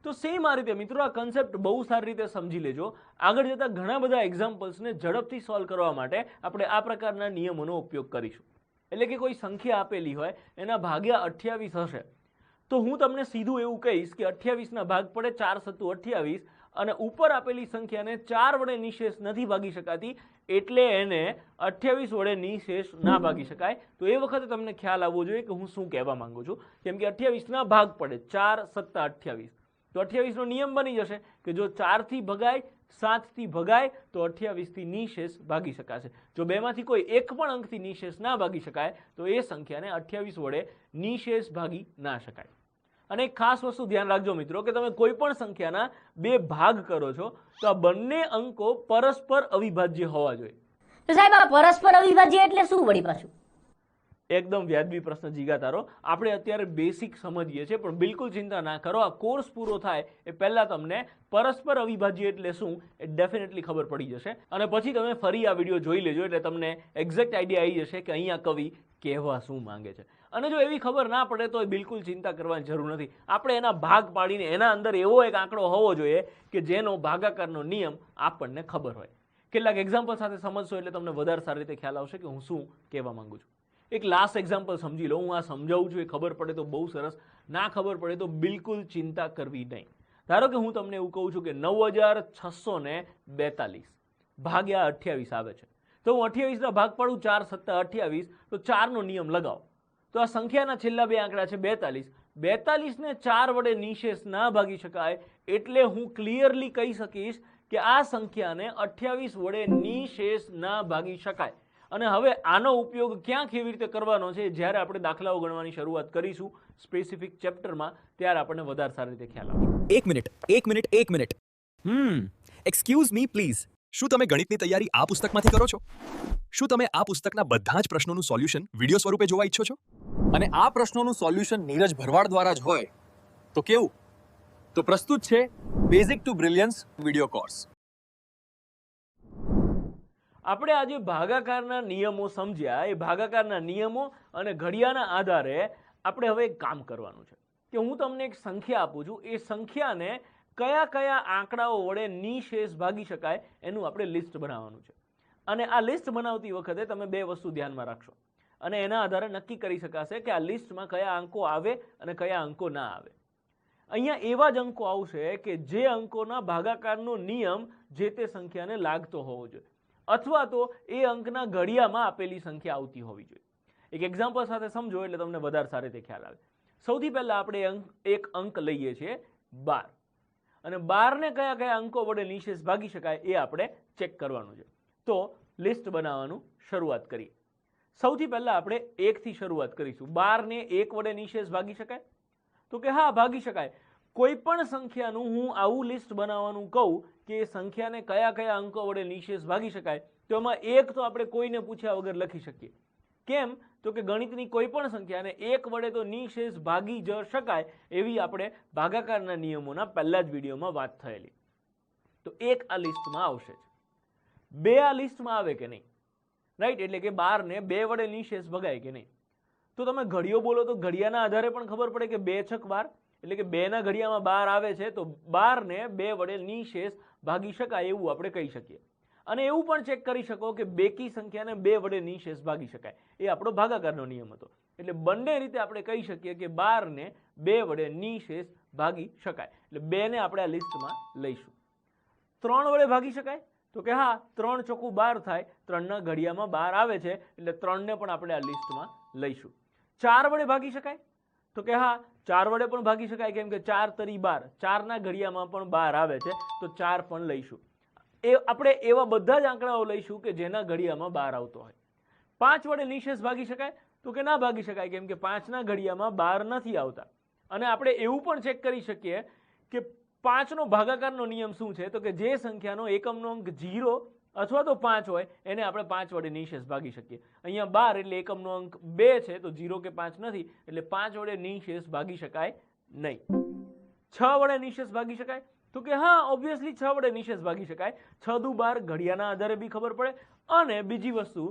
તો સેમ આ રીતે મિત્રો આ કન્સેપ્ટ બહુ સારી રીતે સમજી લેજો. આગળ જતા ઘણા બધા એક્ઝામ્પલ્સને ઝડપથી સોલ્વ કરવા માટે આપણે આ પ્રકારના નિયમોનો ઉપયોગ કરીશું. એટલે કે કોઈ સંખ્યા આપેલી હોય, એના ભાગ્યા 28 હશે, તો હું તમને સીધું એવું કહીશ કે 28 ના ભાગ પડે 4 સત્તુ 28, અને ઉપર આપેલી સંખ્યાને 4 વડે નિશેષ નથી ભાગી શકાતી, એટલે એને 28 વડે નિશેષ ના ભાગી શકાય. તો એ વખતે તમને ખ્યાલ આવવો જોઈએ કે હું શું કહેવા માંગુ છું. કેમ કે 28 ના ભાગ પડે 4 સત્તા 28, તો 28 નો નિયમ બની જશે કે જો 4 થી ભગાય, 7 થી ભગાય તો 28 થી નિશેષ ભાગી શકાશે. જો બેમાંથી કોઈ એક પણ અંકથી નિશેષ ના ભાગી શકાય તો એ સંખ્યાને 28 વડે નિશેષ ભાગી ના શકાય. અને એક ખાસ વસ્તુ ધ્યાન રાખજો મિત્રો કે તમે કોઈ પણ સંખ્યાના 2 ભાગ કરો છો તો આ બંને અંકો પરસ્પર અવિભાજ્ય હોવા જોઈએ. તો સાહેબ આ પરસ્પર અવિભાજ્ય એટલે શું વળી પાછું? એકદમ વ્યાજબી પ્રશ્ન જીગા તારો. આપણે અત્યારે બેસિક સમજીએ છીએ, પણ બિલકુલ ચિંતા ના કરો. આ કોર્સ પૂરો થાય એ પહેલા તમને પરસ્પર અવિભાજ્ય એટલે શું એ ડેફિનેટલી ખબર પડી જશે, અને પછી તમે ફરી આ વિડીયો જોઈ લેજો એટલે તમને એક્ઝેક્ટ આઈડિયા આવી જશે કે અહીંયા કવિ કહેવા શું માંગે છે. અને જો એવી ખબર ના પડે તો બિલકુલ ચિંતા કરવાની જરૂર નથી. આપણે એના ભાગ પાડીને એના અંદર એવો એક આંકડો હોવો જોઈએ કે જેનો ભાગાકારનો નિયમ આપણને ખબર હોય. કેટલાક એક્ઝામ્પલ સાથે સમજશો એટલે તમને વધારે સારી રીતે ખ્યાલ આવશે કે હું શું કહેવા માંગુ છું. એક લાસ્ટ એક્ઝામ્પલ સમજી લો. હું આ સમજાવું છું એ ખબર પડે તો બહુ સરસ, ના ખબર પડે તો બિલકુલ ચિંતા કરવી નહીં. ધારો કે હું તમને એવું કહું છું કે 9642 ભાગ્યા 28 આવે છે, તો હું 28 ના ભાગ પાડું 4 સત્તા 28, તો 4 નો નિયમ લગાવો. તો આ સંખ્યાના છેલ્લા 2 આંકડા છે 42, 42 ને 4 વડે નિશેષ ના ભાગી શકાય, એટલે હું ક્લિયરલી કહી શકીશ કે આ સંખ્યાને 28 વડે નિશેષ ના ભાગી શકાય. અને હવે આનો ઉપયોગ ક્યાં કેવી રીતે કરવાનો છે જ્યારે આપણે દાખલાઓ ગણવાની શરૂઆત કરીશું સ્પેસિફિક ચેપ્ટરમાં, ત્યારે આપણને વધારે સારી રીતે ખ્યાલ આવશે. એક મિનિટ. Excuse me please. શું તમે ગણિતની તૈયારી આ પુસ્તકમાંથી કરો છો? શું તમે આ પુસ્તકના બધા જ પ્રશ્નોનું સોલ્યુશન વિડિયો સ્વરૂપે જોવા ઈચ્છો છો? અને આ પ્રશ્નોનું સોલ્યુશન નીરજ ભરવાડ દ્વારા જ હોય તો કેવું? તો પ્રસ્તુત છે બેઝિક ટુ બ્રિલિયન્સ વિડિયો કોર્સ. આપણે આજે ભાગાકારના નિયમો સમજ્યા. એ ભાગાકારના નિયમો અને ઘડિયાના આધારે આપણે હવે એક કામ કરવાનું છે કે હું તમને એક સંખ્યા આપું છું, એ સંખ્યાને કયા કયા આંકડાઓ વડે નિશેષ ભાગી શકાય એનું આપણે લિસ્ટ બનાવવાનું છે. અને આ લિસ્ટ બનાવતી વખતે તમે 2 વસ્તુ ધ્યાનમાં રાખશો, અને એના આધારે નક્કી કરી શકાશે કે આ લિસ્ટમાં કયા અંકો આવે અને કયા અંકો ના આવે. અહીંયા એવા જ અંકો આવશે કે જે અંકોના ભાગાકારનો નિયમ જે તે સંખ્યાને લાગતો હોવો જોઈએ. અથવા તો એ અંકના ઘડિયામાં આપેલી સંખ્યા આવતી હોવી જોઈએ. એક એક્ઝામ્પલ સાથે સમજો એટલે તમને વધારે સારી રીતે ખ્યાલ આવે. સૌથી પહેલા આપણે એક અંક લઈએ છીએ 12, અને 12 ને કયા કયા અંકો વડે નિશેષ ભાગી શકાય એ આપણે ચેક કરવાનું છે. તો લિસ્ટ બનાવવાનું શરૂઆત કરીએ. સૌથી પહેલા આપણે 1 થી શરૂઆત કરીશું. 12 ને 1 વડે નિશેષ ભાગી શકાય? તો કે હા, ભાગી શકાય. કોઈ પણ સંખ્યાનું હું આવું લિસ્ટ બનાવવાનું કહું કે એ સંખ્યાને કયા કયા અંકો વડે નિશેષ ભાગી શકાય, તો એમાં 1 તો આપણે કોઈને પૂછ્યા વગર લખી શકીએ. કેમ? તો કે ગણિતની કોઈ પણ સંખ્યાને 1 વડે તો નિશેષ ભાગી જ શકાય, એવી આપણે ભાગાકારના નિયમોના પહેલા જ વિડીયોમાં વાત થયેલી. તો 1 આ લિસ્ટમાં આવશે જ. 2 આ લિસ્ટમાં આવે કે નહીં? રાઈટ, એટલે કે 12 ને 2 વડે નિશેષ ભગાય કે નહીં? તો તમે ઘડિયો બોલો તો ઘડિયાના આધારે પણ ખબર પડે કે 2 છક 12, એટલે કે 2 ના ઘડિયામાં 12 આવે છે, તો 12 ને 2 વડે નિશેષ ભાગી શકાય એવું આપણે કહી શકીએ. અને એવું પણ ચેક કરી શકો કે બેકી સંખ્યાને 2 વડે નિશેષ ભાગી શકાય. એ આપણો ભાગાકારનો નિયમ હતો. એટલે બંને રીતે આપણે કહી શકીએ કે 12 ને 2 વડે નિશેષ ભાગી શકાય. એટલે 2 ને આપણે આ લિસ્ટમાં લઈશું. 3 વડે ભાગી શકાય? તો કે હા, 3 ચોકું 12 થાય, 3 ના ઘડિયામાં 12 આવે છે, એટલે 3 ને પણ આપણે આ લિસ્ટમાં લઈશું. 4 વડે ભાગી શકાય? તો કે હા, 4 વડે પણ ભાગી શકાય, કેમ કે 4 તરી 12, 4 ના ઘડિયામાં પણ 12 આવે છે, તો 4 પણ લઈશું. એ આપણે એવા બધા જ આંકડાઓ લઈશું કે જેના ઘડિયામાં 12 આવતો હોય. 5 વડે નિશેષ ભાગી શકાય? તો કે ના ભાગી શકાય, કેમ કે 5 ના ઘડિયામાં 12 નથી આવતા. અને આપણે એવું પણ ચેક કરી શકીએ કે 5 નો ભાગાકારનો નિયમ શું છે? તો કે જે સંખ્યાનો એકમનો અંક 0 અથવા તો 5 હોય એને આપણે 5 વડે નિશેષ ભાગી શકીએ. અહીંયા 12 એટલે એકમનો અંક 2 છે, તો 0 કે 5 નથી, એટલે 5 વડે નિશેષ ભાગી શકાય નહીં. 6 વડે નિશેષ ભાગી શકાય? તો કે હા, ઓબ્વિયસલી 6 વડે નિશેષ ભાગી શકાય. 6 દુ 12 ઘડિયાના આધારે બી ખબર પડે. અને બીજી વસ્તુ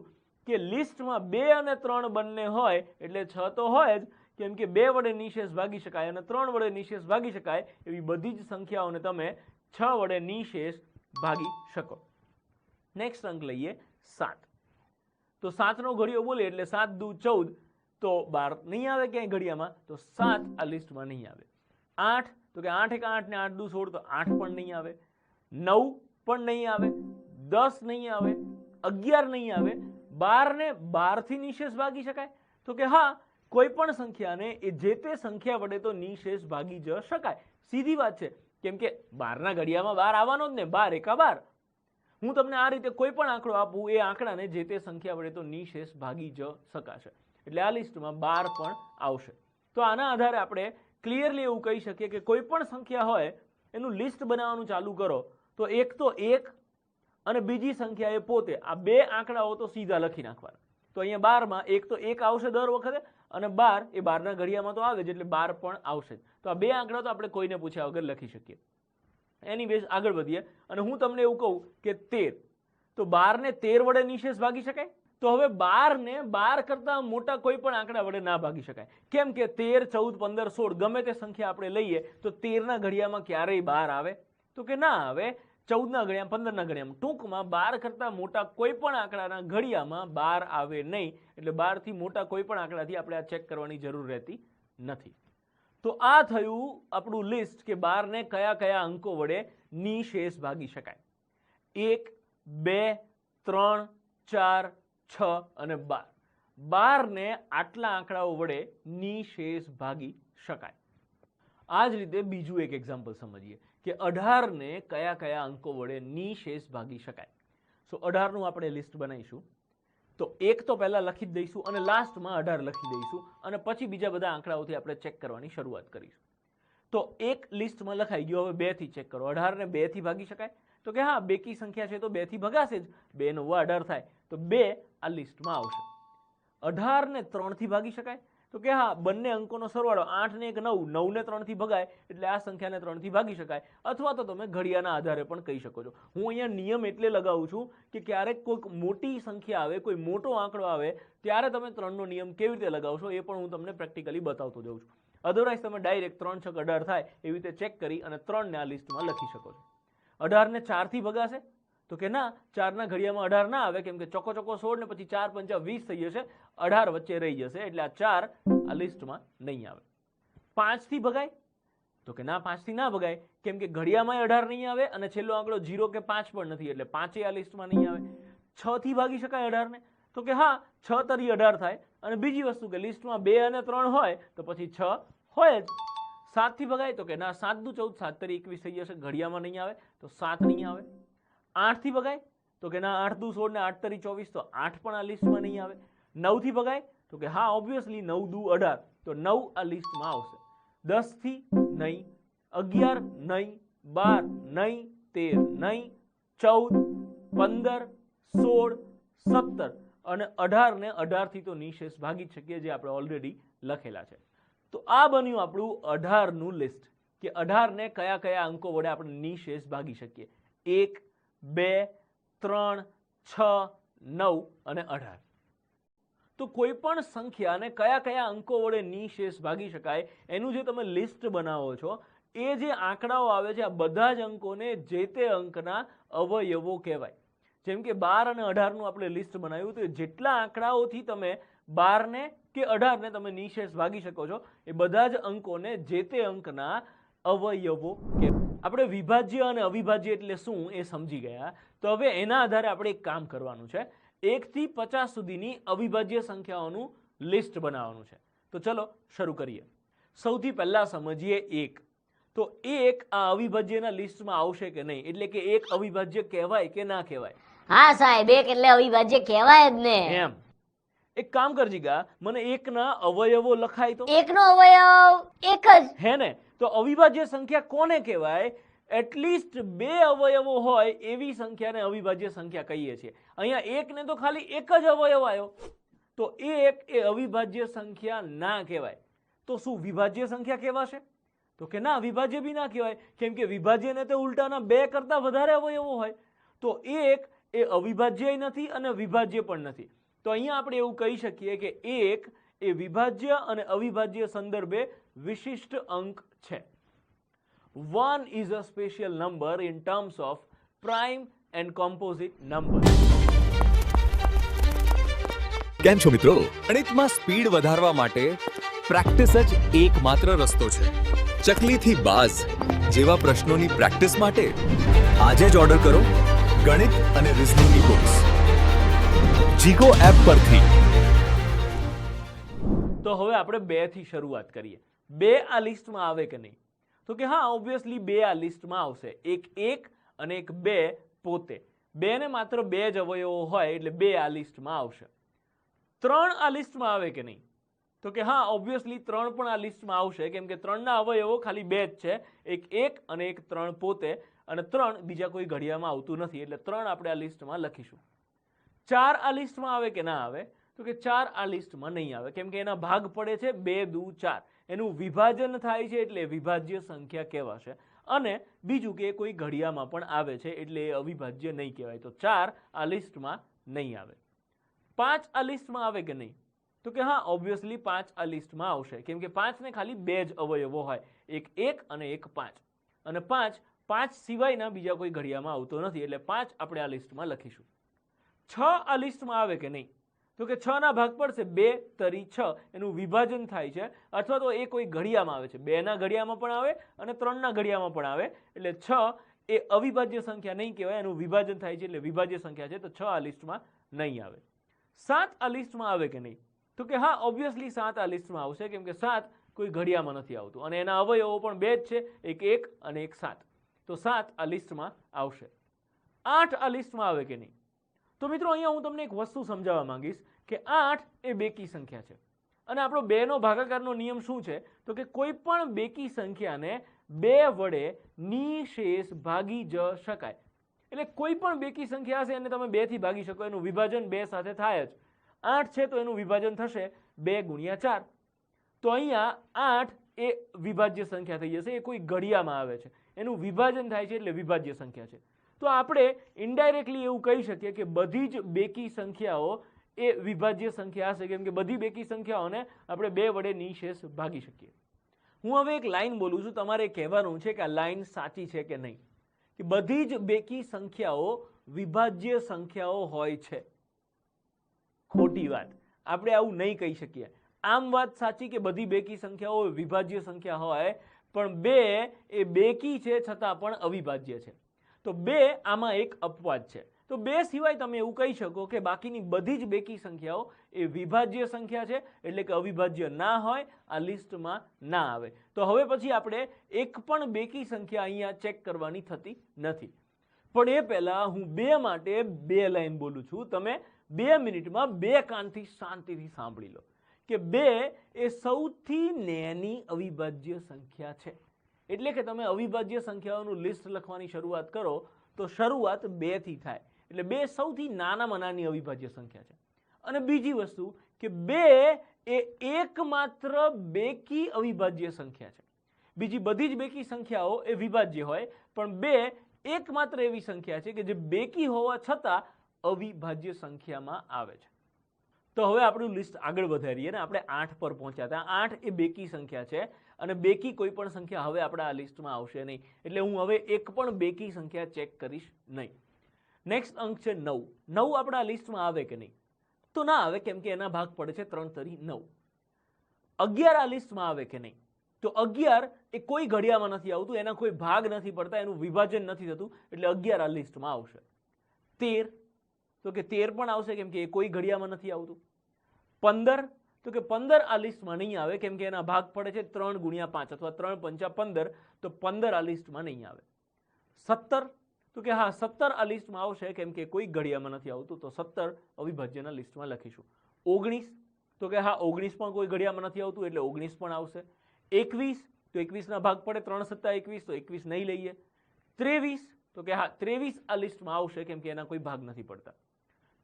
કે લિસ્ટમાં 2 અને 3 બંને હોય એટલે 6 તો હોય જ, કેમ કે 2 વડે નિશેષ ભાગી શકાય અને 3 વડે નિશેષ ભાગી શકાય એવી બધી જ સંખ્યાઓને તમે 6 વડે નિશેષ ભાગી શકો. નેક્સ્ટ અંક લઈએ 7. તો 7 નો ઘડિયો બોલીએ એટલે 7 દુ 14, તો 12 નહીં આવે ક્યાંય ઘડિયામાં, તો 7 આ લિસ્ટમાં નહીં આવે. 8, તો કે 8 એક 8 ને 8 દુ 16, તો 8 પણ નહીં આવે. 9 પણ નહીં આવે. 10 નહીં આવે. 11 નહીં આવે. 12 ને 12 થી નિશેષ ભાગી શકાય? તો કે હા, કોઈ પણ સંખ્યાને એ જે તે સંખ્યા વડે તો નિશેષ ભાગી જ શકાય. સીધી વાત છે, કેમ કે 12 ના ઘડિયામાં 12 આવવાનો જ ને, 12 એકા 12. હું તમને આ રીતે કોઈ પણ આંકડો આપું, એ આંકડાને જે તે સંખ્યા વડે તો નિશેષ ભાગી જ શકાશે. એટલે આ લિસ્ટમાં 12 પણ આવશે. તો આના આધારે આપણે ક્લિયરલી એવું કહી શકીએ કે કોઈ પણ સંખ્યા હોય એનું લિસ્ટ બનાવવાનું ચાલુ કરો તો એક તો 1 અને બીજી સંખ્યા એ પોતે, આ બે આંકડાઓ તો સીધા લખી નાખવાના. તો અહીંયા 12 માં એક તો 1 આવશે દર વખતે, અને 12 એ 12 ના ઘડિયામાં તો આવે જ, એટલે 12 પણ આવશે. તો આ બે આંકડા તો આપણે કોઈને પૂછ્યા વગર લખી શકીએ. એની બેઝ આગળ વધીએ અને હું તમને એવું કહું કે 13, તો 12 ને 13 વડે નિશેષ ભાગી શકાય? તો હવે 12 ને 12 કરતા મોટા કોઈ પણ આંકડા વડે ના ભાગી શકાય. કેમ કે 13, 14, 15, 16 ગમે તે સંખ્યા આપણે લઈએ તો 13 ના ઘડિયામાં ક્યારેય 12 આવે? તો કે ના આવે. 14 ના ઘડિયામાં, 15 ના ઘડિયામાં, ટૂંકમાં 12 કરતા મોટા કોઈ પણ આંકડાના ઘડિયામાં 12 આવે નહીં. એટલે 12 થી મોટા કોઈ પણ આંકડાથી આપણે આ ચેક કરવાની જરૂર રહેતી નથી. તો આ થયું આપણું લિસ્ટ કે 12 ને કયા કયા અંકો વડે નિશેષ ભાગી શકાય. 1, 2, 3, 4, 6 અને 12. 12 ને આટલા આંકડાઓ વડે નિશેષ ભાગી શકાય. આ જ રીતે બીજું એક એક્ઝામ્પલ સમજીએ કે 18 ને કયા કયા અંકો વડે નિશેષ ભાગી શકાય. સો 18 નું આપણે લિસ્ટ બનાવીશું. તો 1 તો પહેલા લખી જ દઈશું અને લાસ્ટમાં 18 લખી દઈશું, અને પછી બીજા બધા આંકડાઓથી આપણે ચેક કરવાની શરૂઆત કરીશું. તો 1 લિસ્ટમાં લખાઈ ગયો. હવે 2 થી ચેક કરો. 18 ને 2 થી ભાગી શકાય? તો કે હા, બેકી સંખ્યા છે તો 2 થી ભગાશે જ. 2 નો 18 થાય, તો 2 આ લિસ્ટમાં આવશે. 18 ને 3 થી ભાગી શકાય? તો કે હા, બંને અંકોનો સરવાળો 8 ને 1 9, 9 ને 3 થી ભગાય, એટલે આ સંખ્યાને 3 થી ભાગી શકાય. અથવા તો તમે ઘડિયાના આધારે પણ કહી શકો છો. હું અહીંયા નિયમ એટલે લગાવું છું કે ક્યારેક કોઈક મોટી સંખ્યા આવે, કોઈ મોટો આંકડો આવે, ત્યારે તમે 3 નો નિયમ કેવી રીતે લગાવશો એ પણ હું તમને પ્રેક્ટિકલી બતાવતો જાઉં છું. અધરવાઇઝ તમે ડાયરેક્ટ 3 6 18 થાય એવી રીતે ચેક કરી અને 3 ને આ લિસ્ટમાં લખી શકો છો. 18 ને 4 થી ભગાશે? તો કે ના, 4 ના ઘડિયામાં 18 ના આવે, કેમ કે ચોકો ચોકો 16 ને પછી 4 5 20 થઈ જશે, 18 વચ્ચે રહી જશે, એટલે આ 4 આ લિસ્ટમાં નહીં આવે. 5 થી ભગાય? તો કે ના, 5 થી ના ભગાય, કેમ કે ઘડિયામાં 18 નહીં આવે અને છેલ્લો આંકડો 0 કે 5 પણ નથી, એટલે 5 આ લિસ્ટમાં નહીં આવે. 6 થી ભાગી શકાય 18 ને? તો કે હા, 6 તરી 18 થાય. અને બીજી વસ્તુ કે લિસ્ટમાં 2 અને 3 હોય તો પછી 6 હોય જ. 7 થી ભગાય? તો કે ના, 7 દુ 14, 7 તરી 21 થઈ જશે, ઘડિયામાં નહીં આવે તો 7 નહીં આવે. 8 થી ભગાય? તો કે ના, 8 દુ 16 ને 8 તરી 24, તો 8 પણ આ લિસ્ટમાં નહીં આવે. 9 થી ભગાય? તો કે હા, ઓબ્વિયસલી 9 દુ 18, તો 9 આ લિસ્ટમાં આવશે. 10 થી નહીં, 11 નહીં, 12 નહીં, 13 નહીં, 14, 15, 16, 17 અને 18 ને 18 થી તો નિશેષ ભાગી જ શકીએ, જે આપણે ઓલરેડી લખેલા છે. તો આ બન્યું આપણું 18 નું લિસ્ટ, કે 18 ને કયા કયા અંકો વડે આપણે નિશેષ ભાગી શકીએ. 1, 2, 3, 6, 9 અને 18. તો કોઈ પણ સંખ્યાને કયા કયા અંકો વડે નિશેષ ભાગી શકાય એનું જે તમે લિસ્ટ બનાવો છો, એ જે આંકડાઓ આવે છે, આ બધા જ અંકોને જે તે અંકના અવયવો કહેવાય. જેમ કે 12 અને 18 નું આપણે લિસ્ટ બનાવ્યું, તો જેટલા આંકડાઓથી તમે 12 ને કે 18 ને તમે નિશેષ ભાગી શકો છો, એ બધા જ અંકોને જે તે અંકના અવયવો કહેવાય. આપણે વિભાજ્ય અને અવિભાજ્ય એટલે શું એ સમજી ગયા. તો હવે એના આધારે આપણે એક કામ કરવાનું છે. 1 થી 50 સુધીની અવિભાજ્ય સંખ્યાઓનું લિસ્ટ બનાવવાનું છે. તો ચલો શરૂ કરીએ. સૌથી પહેલા સમજીએ 1. તો 1 આ અવિભાજ્યના લિસ્ટમાં આવશે કે નહીં, એટલે કે 1 અવિભાજ્ય કહેવાય કે ના કહેવાય? હા સાહેબ, 1 એટલે અવિભાજ્ય કહેવાય જ ને. એમ. એક કામ કરજી ગા, મને 1 ના અવયવો લખાય તો? 1 નો અવયવ 1 જ હે ને? તો અવિભાજ્ય સંખ્યા કોને કહેવાય? એટલીસ્ટ 2 અવયવો હોય એવી સંખ્યાને અવિભાજ્ય સંખ્યા કહીએ છીએ. અહીંયા 1 ને તો ખાલી 1 જ અવયવ આવ્યો, તો 1 એ અવિભાજ્ય સંખ્યા ના કહેવાય. તો શું વિભાજ્ય સંખ્યા કહેવાશે? તો કે ના, વિભાજ્ય બી ના કહેવાય, કેમ કે વિભાજ્યને તો ઉલટાના 2 કરતા વધારે અવયવો હોય. તો 1 એ અવિભાજ્ય નથી અને વિભાજ્ય પણ નથી. તો અહીંયા આપણે એવું કહી શકીએ કે 1 એ વિભાજ્ય અને અવિભાજ્ય સંદર્ભે વિશિષ્ટ અંક છે. 1 is a special number in terms of prime and composite number. કેમ છો મિત્રો? ગણિતમાં સ્પીડ વધારવા માટે પ્રેક્ટિસ જ એકમાત્ર રસ્તો છે. ચકલીથી બાઝ જેવા પ્રશ્નોની પ્રેક્ટિસ માટે આજે જ ઓર્ડર કરો ગણિત અને રિઝનિંગની બુક્સ જીગો એપ પરથી. તો હવે આપણે 2 થી શરૂઆત કરીએ. 2 આ લિસ્ટમાં આવે કે નહીં? તો કે હા, ઓબ્વિયસલી 2 આ લિસ્ટમાં આવશે. એક 1 અને એક 2 પોતે. 2 ને માત્ર 2 જ અવયવો હોય એટલે 2 આ લિસ્ટમાં આવશે. 3 આ લિસ્ટમાં આવે કે નહીં? તો કે હા, ઓબ્વિયસલી 3 પણ આ લિસ્ટમાં આવશે, કેમ કે 3 ના અવયવો ખાલી 2 જ છે, એક 1 અને એક 3 પોતે, અને 3 બીજા કોઈ ઘડિયામાં આવતું નથી, એટલે 3 આપણે આ લિસ્ટમાં લખીશું. 4 આ લિસ્ટમાં આવે કે ના આવે? તો કે 4 આ લિસ્ટમાં નહીં આવે, કેમ કે એના ભાગ પડે છે 2 દુ 4, એનું વિભાજન થાય છે એટલે વિભાજ્ય સંખ્યા કહેવાશે. અને બીજું કે કોઈ ઘડિયામાં પણ આવે છે એટલે એ અવિભાજ્ય નહીં કહેવાય. તો 4 આ લિસ્ટમાં નહીં આવે. 5 આ લિસ્ટમાં આવે કે નહીં? તો કે હા, ઓબ્વિયસલી 5 આ લિસ્ટમાં આવશે, કેમ કે 5 ને ખાલી 2 જ અવયવો હોય, એક 1 અને એક 5, અને 5 સિવાયના બીજા કોઈ ઘડિયામાં આવતો નથી, એટલે 5 આપણે આ લિસ્ટમાં લખીશું. 6 આ લિસ્ટમાં આવે કે નહીં? તો કે 6 ના ભાગ પડશે 2 તરી 6, એનું વિભાજન થાય છે, અથવા તો એ કોઈ ઘડિયામાં આવે છે, 2 ના ઘડિયામાં પણ આવે અને 3 ના ઘડિયામાં પણ આવે, એટલે 6 એ અવિભાજ્ય સંખ્યા નહીં કહેવાય, એનું વિભાજન થાય છે એટલે વિભાજ્ય સંખ્યા છે, તો 6 આ લિસ્ટમાં નહીં આવે. 7 આ લિસ્ટમાં આવે કે નહીં? તો કે હા, ઓબ્વિયસલી 7 આ લિસ્ટમાં આવશે, કેમ કે 7 કોઈ ઘડિયામાં નથી આવતું અને એના અવયવો પણ 2 જ છે, એક 1 અને એક 7, તો 7 આ લિસ્ટમાં આવશે. 8 આ લિસ્ટમાં આવે કે નહીં? તો મિત્રો અહીંયા હું તમને એક વસ્તુ સમજાવવા માંગીશ કે 8 એ બેકી સંખ્યા છે, અને આપણો 2 નો ભાગાકારનો નિયમ શું છે? તો કે કોઈ પણ બેકી સંખ્યાને 2 વડે નિશેષ ભાગી જ શકાય. એટલે કોઈ પણ બેકી સંખ્યા હશે એને તમે 2 થી ભાગી શકો, એનું વિભાજન 2 સાથે થાય જ. 8 છે તો એનું વિભાજન થશે 2 ગુણ્યા 4. તો અહીંયા 8 એ વિભાજ્ય સંખ્યા થઈ જશે, એ કોઈ ઘડિયામાં આવે છે, એનું વિભાજન થાય છે એટલે વિભાજ્ય સંખ્યા છે. તો આપણે ઇનડાયરેક્ટલી એવું કહી શકીએ કે બધી જ બેકી સંખ્યાઓ એ વિભાજ્ય સંખ્યા હશે, કેમ કે બધી બેકી સંખ્યાઓને આપણે 2 વડે નિશેષ ભાગી શકીએ. હું હવે એક લાઈન બોલું છું, તમારે કહેવાનું છે કે આ લાઈન સાચી છે કે નહીં, કે બધી જ બેકી સંખ્યાઓ વિભાજ્ય સંખ્યાઓ હોય છે. ખોટી વાત, આપણે આવું નહીં કહી શકીએ. આમ વાત સાચી કે બધી બેકી સંખ્યાઓ વિભાજ્ય સંખ્યા હોય, પણ 2 એ બેકી છે છતાં પણ અવિભાજ્ય છે. તો 2 આમાં એક અપવાદ છે. તો 2 સિવાય તમે એવું કહી શકો કે બાકીની બધી જ બેકી સંખ્યાઓ એ વિભાજ્ય સંખ્યા છે, એટલે કે અવિભાજ્ય ના હોય, આ લિસ્ટમાં ના આવે. તો હવે પછી આપણે એક પણ બેકી સંખ્યા અહીંયા ચેક કરવાની થતી નથી. પણ એ પહેલા હું 2 માટે 2 લાઈન બોલું છું. તમે 2 મિનિટમાં 2 કાનથી શાંતિથી સાંભળી લો કે 2 એ સૌથી નાની અવિભાજ્ય સંખ્યા છે. એટલે કે તમે અવિભાજ્ય સંખ્યાઓનું લિસ્ટ લખવાની શરૂઆત કરો તો શરૂઆત 2 થી થાય. એટલે 2 સૌથી નાનામાં નાની અવિભાજ્ય સંખ્યા છે. અને બીજી વસ્તુ કે 2 એ એકમાત્ર બેકી અવિભાજ્ય સંખ્યા છે. બીજી બધી જ બેકી સંખ્યાઓ એ વિભાજ્ય હોય, પણ 2 એકમાત્ર એવી સંખ્યા છે કે જે બેકી હોવા છતાં અવિભાજ્ય સંખ્યામાં આવે છે. તો હવે આપણું લિસ્ટ આગળ વધારીએ ને આપણે 8 પર પહોંચ્યા હતા. 8 એ બેકી સંખ્યા છે અને બેકી કોઈ પણ સંખ્યા હવે આપણા આ લિસ્ટમાં આવશે નહીં. એટલે હું હવે એક પણ બેકી સંખ્યા ચેક કરીશ નહીં. નેક્સ્ટ અંક છે 9. 9 આપણા લિસ્ટમાં આવે કે નહીં? તો ના આવે, કેમ કે એના ભાગ પડે છે 3 તરી 9. 11 આ લિસ્ટમાં આવે કે નહીં? તો 11 એ કોઈ ઘડિયામાં નથી આવતું, એના કોઈ ભાગ નથી પડતા, એનું વિભાજન નથી થતું, એટલે 11 આ લિસ્ટમાં આવશે. 13 તો કે 13 પણ આવશે, કેમ કે એ કોઈ ઘડિયામાં નથી આવતું. 15 તો કે 15 આ લિસ્ટમાં નહીં આવે, કેમ કે એના ભાગ પડે છે 3 ગુણ્યા 5 અથવા 3 પંચા 15, તો 15 આ લિસ્ટમાં નહીં આવે. 17 તો કે હા 17 આ લિસ્ટમાં આવશે, કેમ કે કોઈ ઘડિયામાં નથી આવતું, તો 17 અવિભાજ્યના લિસ્ટમાં લખીશું. 19 તો કે હા 19 પણ કોઈ ઘડિયામાં નથી આવતું, એટલે 19 પણ આવશે. 21 તો 21 ના ભાગ પડે 3 સત્તા 21, તો 21 નહીં લઈએ. 23 તો કે હા 23 આ લિસ્ટમાં આવશે, કેમ કે એના કોઈ ભાગ નથી પડતા.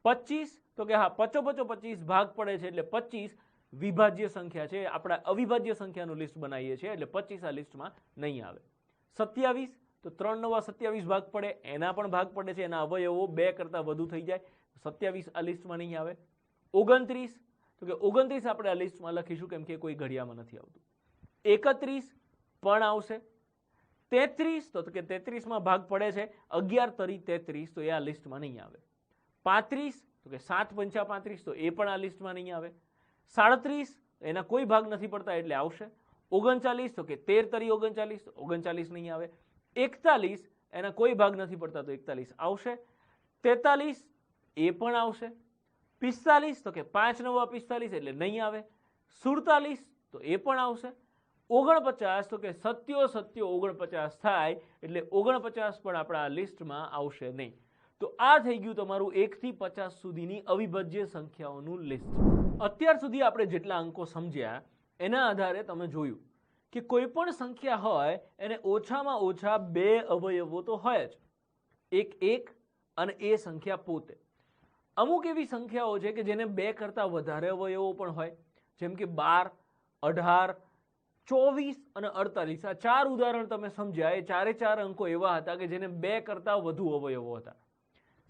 25 તો કે હા 25 ભાગ પડે છે, એટલે 25 વિભાજ્ય સંખ્યા છે. આપણા અવિભાજ્ય સંખ્યાનું લિસ્ટ બનાવીએ છીએ, એટલે 25 આ લિસ્ટમાં નહીં આવે. 27 તો 3 નવા 27 ભાગ પડે, એના પણ ભાગ પડે છે, એના અવયવો 2 કરતાં વધુ થઈ જાય, 27 આ લિસ્ટમાં નહીં આવે. 29 તો કે 29 આપણે આ લિસ્ટમાં લખીશું, કેમ કે કોઈ ઘડિયામાં નથી આવતું. 31 પણ આવશે. 33 તો કે 33માં ભાગ પડે છે 11 તરી 33, તો એ આ લિસ્ટમાં નહીં આવે. 35 તો કે 7 પંચા 35, તો એ પણ આ લિસ્ટમાં નહીં આવે. 37 એના કોઈ ભાગ નથી પડતા, એટલે આવશે. 39 તો કે 13 તરી 39, તો 39 નહીં આવે. 41 એના કોઈ ભાગ નથી પડતા, તો 41 આવશે. 43 એ પણ આવશે. 45 તો કે 5 નવા 45, એટલે નહીં આવે. 47 તો એ પણ આવશે. 49 તો કે 7 49 થાય, એટલે 49 પણ આપણા આ લિસ્ટમાં આવશે નહીં. તો આ થઈ ગયું તમારું 1 થી 50 સુધીની અવિભાજ્ય સંખ્યાઓનું લિસ્ટ. અત્યાર સુધી આપણે જેટલા અંકો સમજ્યા એના આધારે તમે જોયું કે કોઈ પણ સંખ્યા હોય એને ઓછામાં ઓછા 2 અવયવો તો હોય જ. એક 1 અને એ સંખ્યા પોતે. અમુક એવી સંખ્યાઓ છે કે જેને 2 કરતાં વધારે અવયવો પણ હોય, જેમ કે 12, 18, 24 અને 48. આ 4 ઉદાહરણ તમે સમજ્યા. એ 4 અંકો એવા હતા કે જેને 2 કરતાં વધુ અવયવો હતા.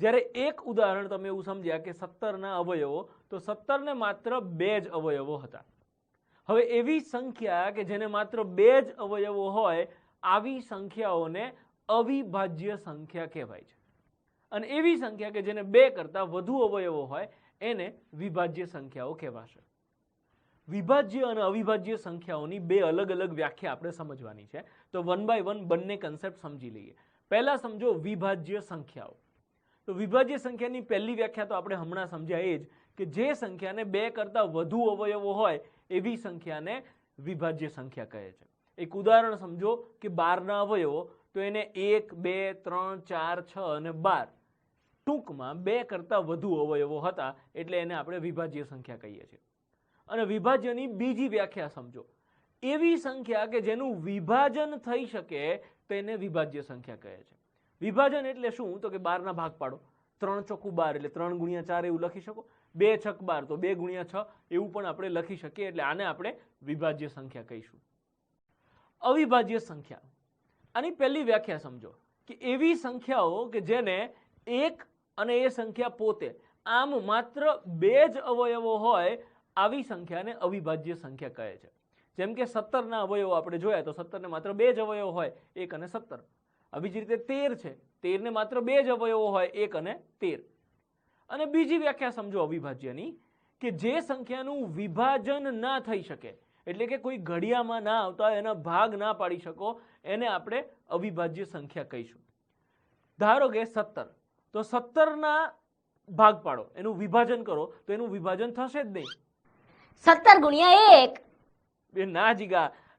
જ્યારે એક ઉદાહરણ તમે એવું સમજ્યા કે 17ના અવયવો, તો 17ને માત્ર 2 જ અવયવો હતા. હવે એવી સંખ્યા કે જેને માત્ર 2 જ અવયવો હોય, આવી સંખ્યાઓને અવિભાજ્ય સંખ્યા કહેવાય છે. અને એવી સંખ્યા કે જેને 2 કરતાં વધુ અવયવો હોય એને વિભાજ્ય સંખ્યાઓ કહેવાશે. વિભાજ્ય અને અવિભાજ્ય સંખ્યાઓની 2 અલગ અલગ વ્યાખ્યા આપણે સમજવાની છે. તો 1 બાય 1 બંને કન્સેપ્ટ સમજી લઈએ. પહેલા સમજો વિભાજ્ય સંખ્યાઓ. તો વિભાજ્ય સંખ્યાની પહેલી વ્યાખ્યા તો આપણે હમણાં સમજ્યા એ જ કે જે સંખ્યાને 2 કરતાં વધુ અવયવો હોય એવી સંખ્યાને વિભાજ્ય સંખ્યા કહે છે. એક ઉદાહરણ સમજો કે 12ના અવયવો, તો એને 1, 2, 3, 4, 6 અને 12 ટૂંકમાં 2 કરતાં વધુ અવયવો હતા, એટલે એને આપણે વિભાજ્ય સંખ્યા કહીએ છીએ. અને વિભાજ્યની બીજી વ્યાખ્યા સમજો. એવી સંખ્યા કે જેનું વિભાજન થઈ શકે તેને વિભાજ્ય સંખ્યા કહે છે. વિભાજન એટલે શું? તો કે 12ના ભાગ પાડો. 3 ચોકું 12 એટલે 3 ગુણ્યા 4 એવું લખી શકો. 2 છક 12 તો 2 ગુણ્યા 6 એવું પણ આપણે લખી શકીએ. એટલે આને આપણે વિભાજ્ય સંખ્યા કહીશું. અવિભાજ્ય સંખ્યા, આની પહેલી વ્યાખ્યા સમજો કે એવી સંખ્યાઓ કે જેને 1 અને એ સંખ્યા પોતે આમ માત્ર 2 જ અવયવો હોય, આવી સંખ્યાને અવિભાજ્ય સંખ્યા કહે છે. જેમ કે 17ના અવયવો આપણે જોયા, તો 17ને માત્ર 2 જ અવયવો હોય, 1 અને 17. આવી જ રીતે 13 છે, 13ને માત્ર 2 જ અવયવો હોય, 1 અને 13. અને બીજી વ્યાખ્યા સમજો અવિભાજ્યની કે જે સંખ્યાનું વિભાજન ના થઈ શકે, એટલે કે કોઈ ઘડિયામાં ના આવતા એના ભાગ ના પાડી શકો, એને આપણે અવિભાજ્ય સંખ્યા કહીશું. ધારો કે 17 તો 17ના ભાગ પાડો, એનું વિભાજન કરો તો એનું વિભાજન થશે જ નહીં. 17 ગુણ્યા 1. એ ના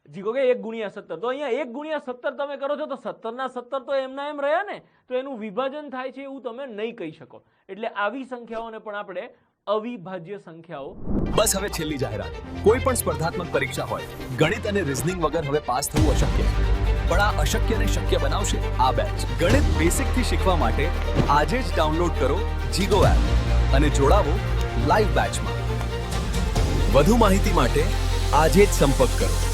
જીગો કે 1 ગુણ્યા 17, તો અહીંયા 1 ગુણ્યા 17 તમે કરો છો તો 17ના 17 તો એમના એમ રહ્યા ને, તો એનું વિભાજન થાય છે એવું તમે નહીં કહી શકો. એટલે આવી સંખ્યાઓને પણ આપણે અવિભાજ્ય સંખ્યાઓ. બસ હવે છેલ્લી જાહેરાત. કોઈ પણ સ્પર્ધાત્મક પરીક્ષા હોય, ગણિત અને રીઝનિંગ વગર હવે પાસ થવું અશક્ય છે. પણ આ અશક્યને શક્ય બનાવશે આ બેચ. ગણિત બેસિક થી શીખવા માટે આજે જ ડાઉનલોડ કરો જીગો એપ અને જોડાવો લાઈવ બેચમાં. વધુ માહિતી માટે આજે જ સંપર્ક કરો.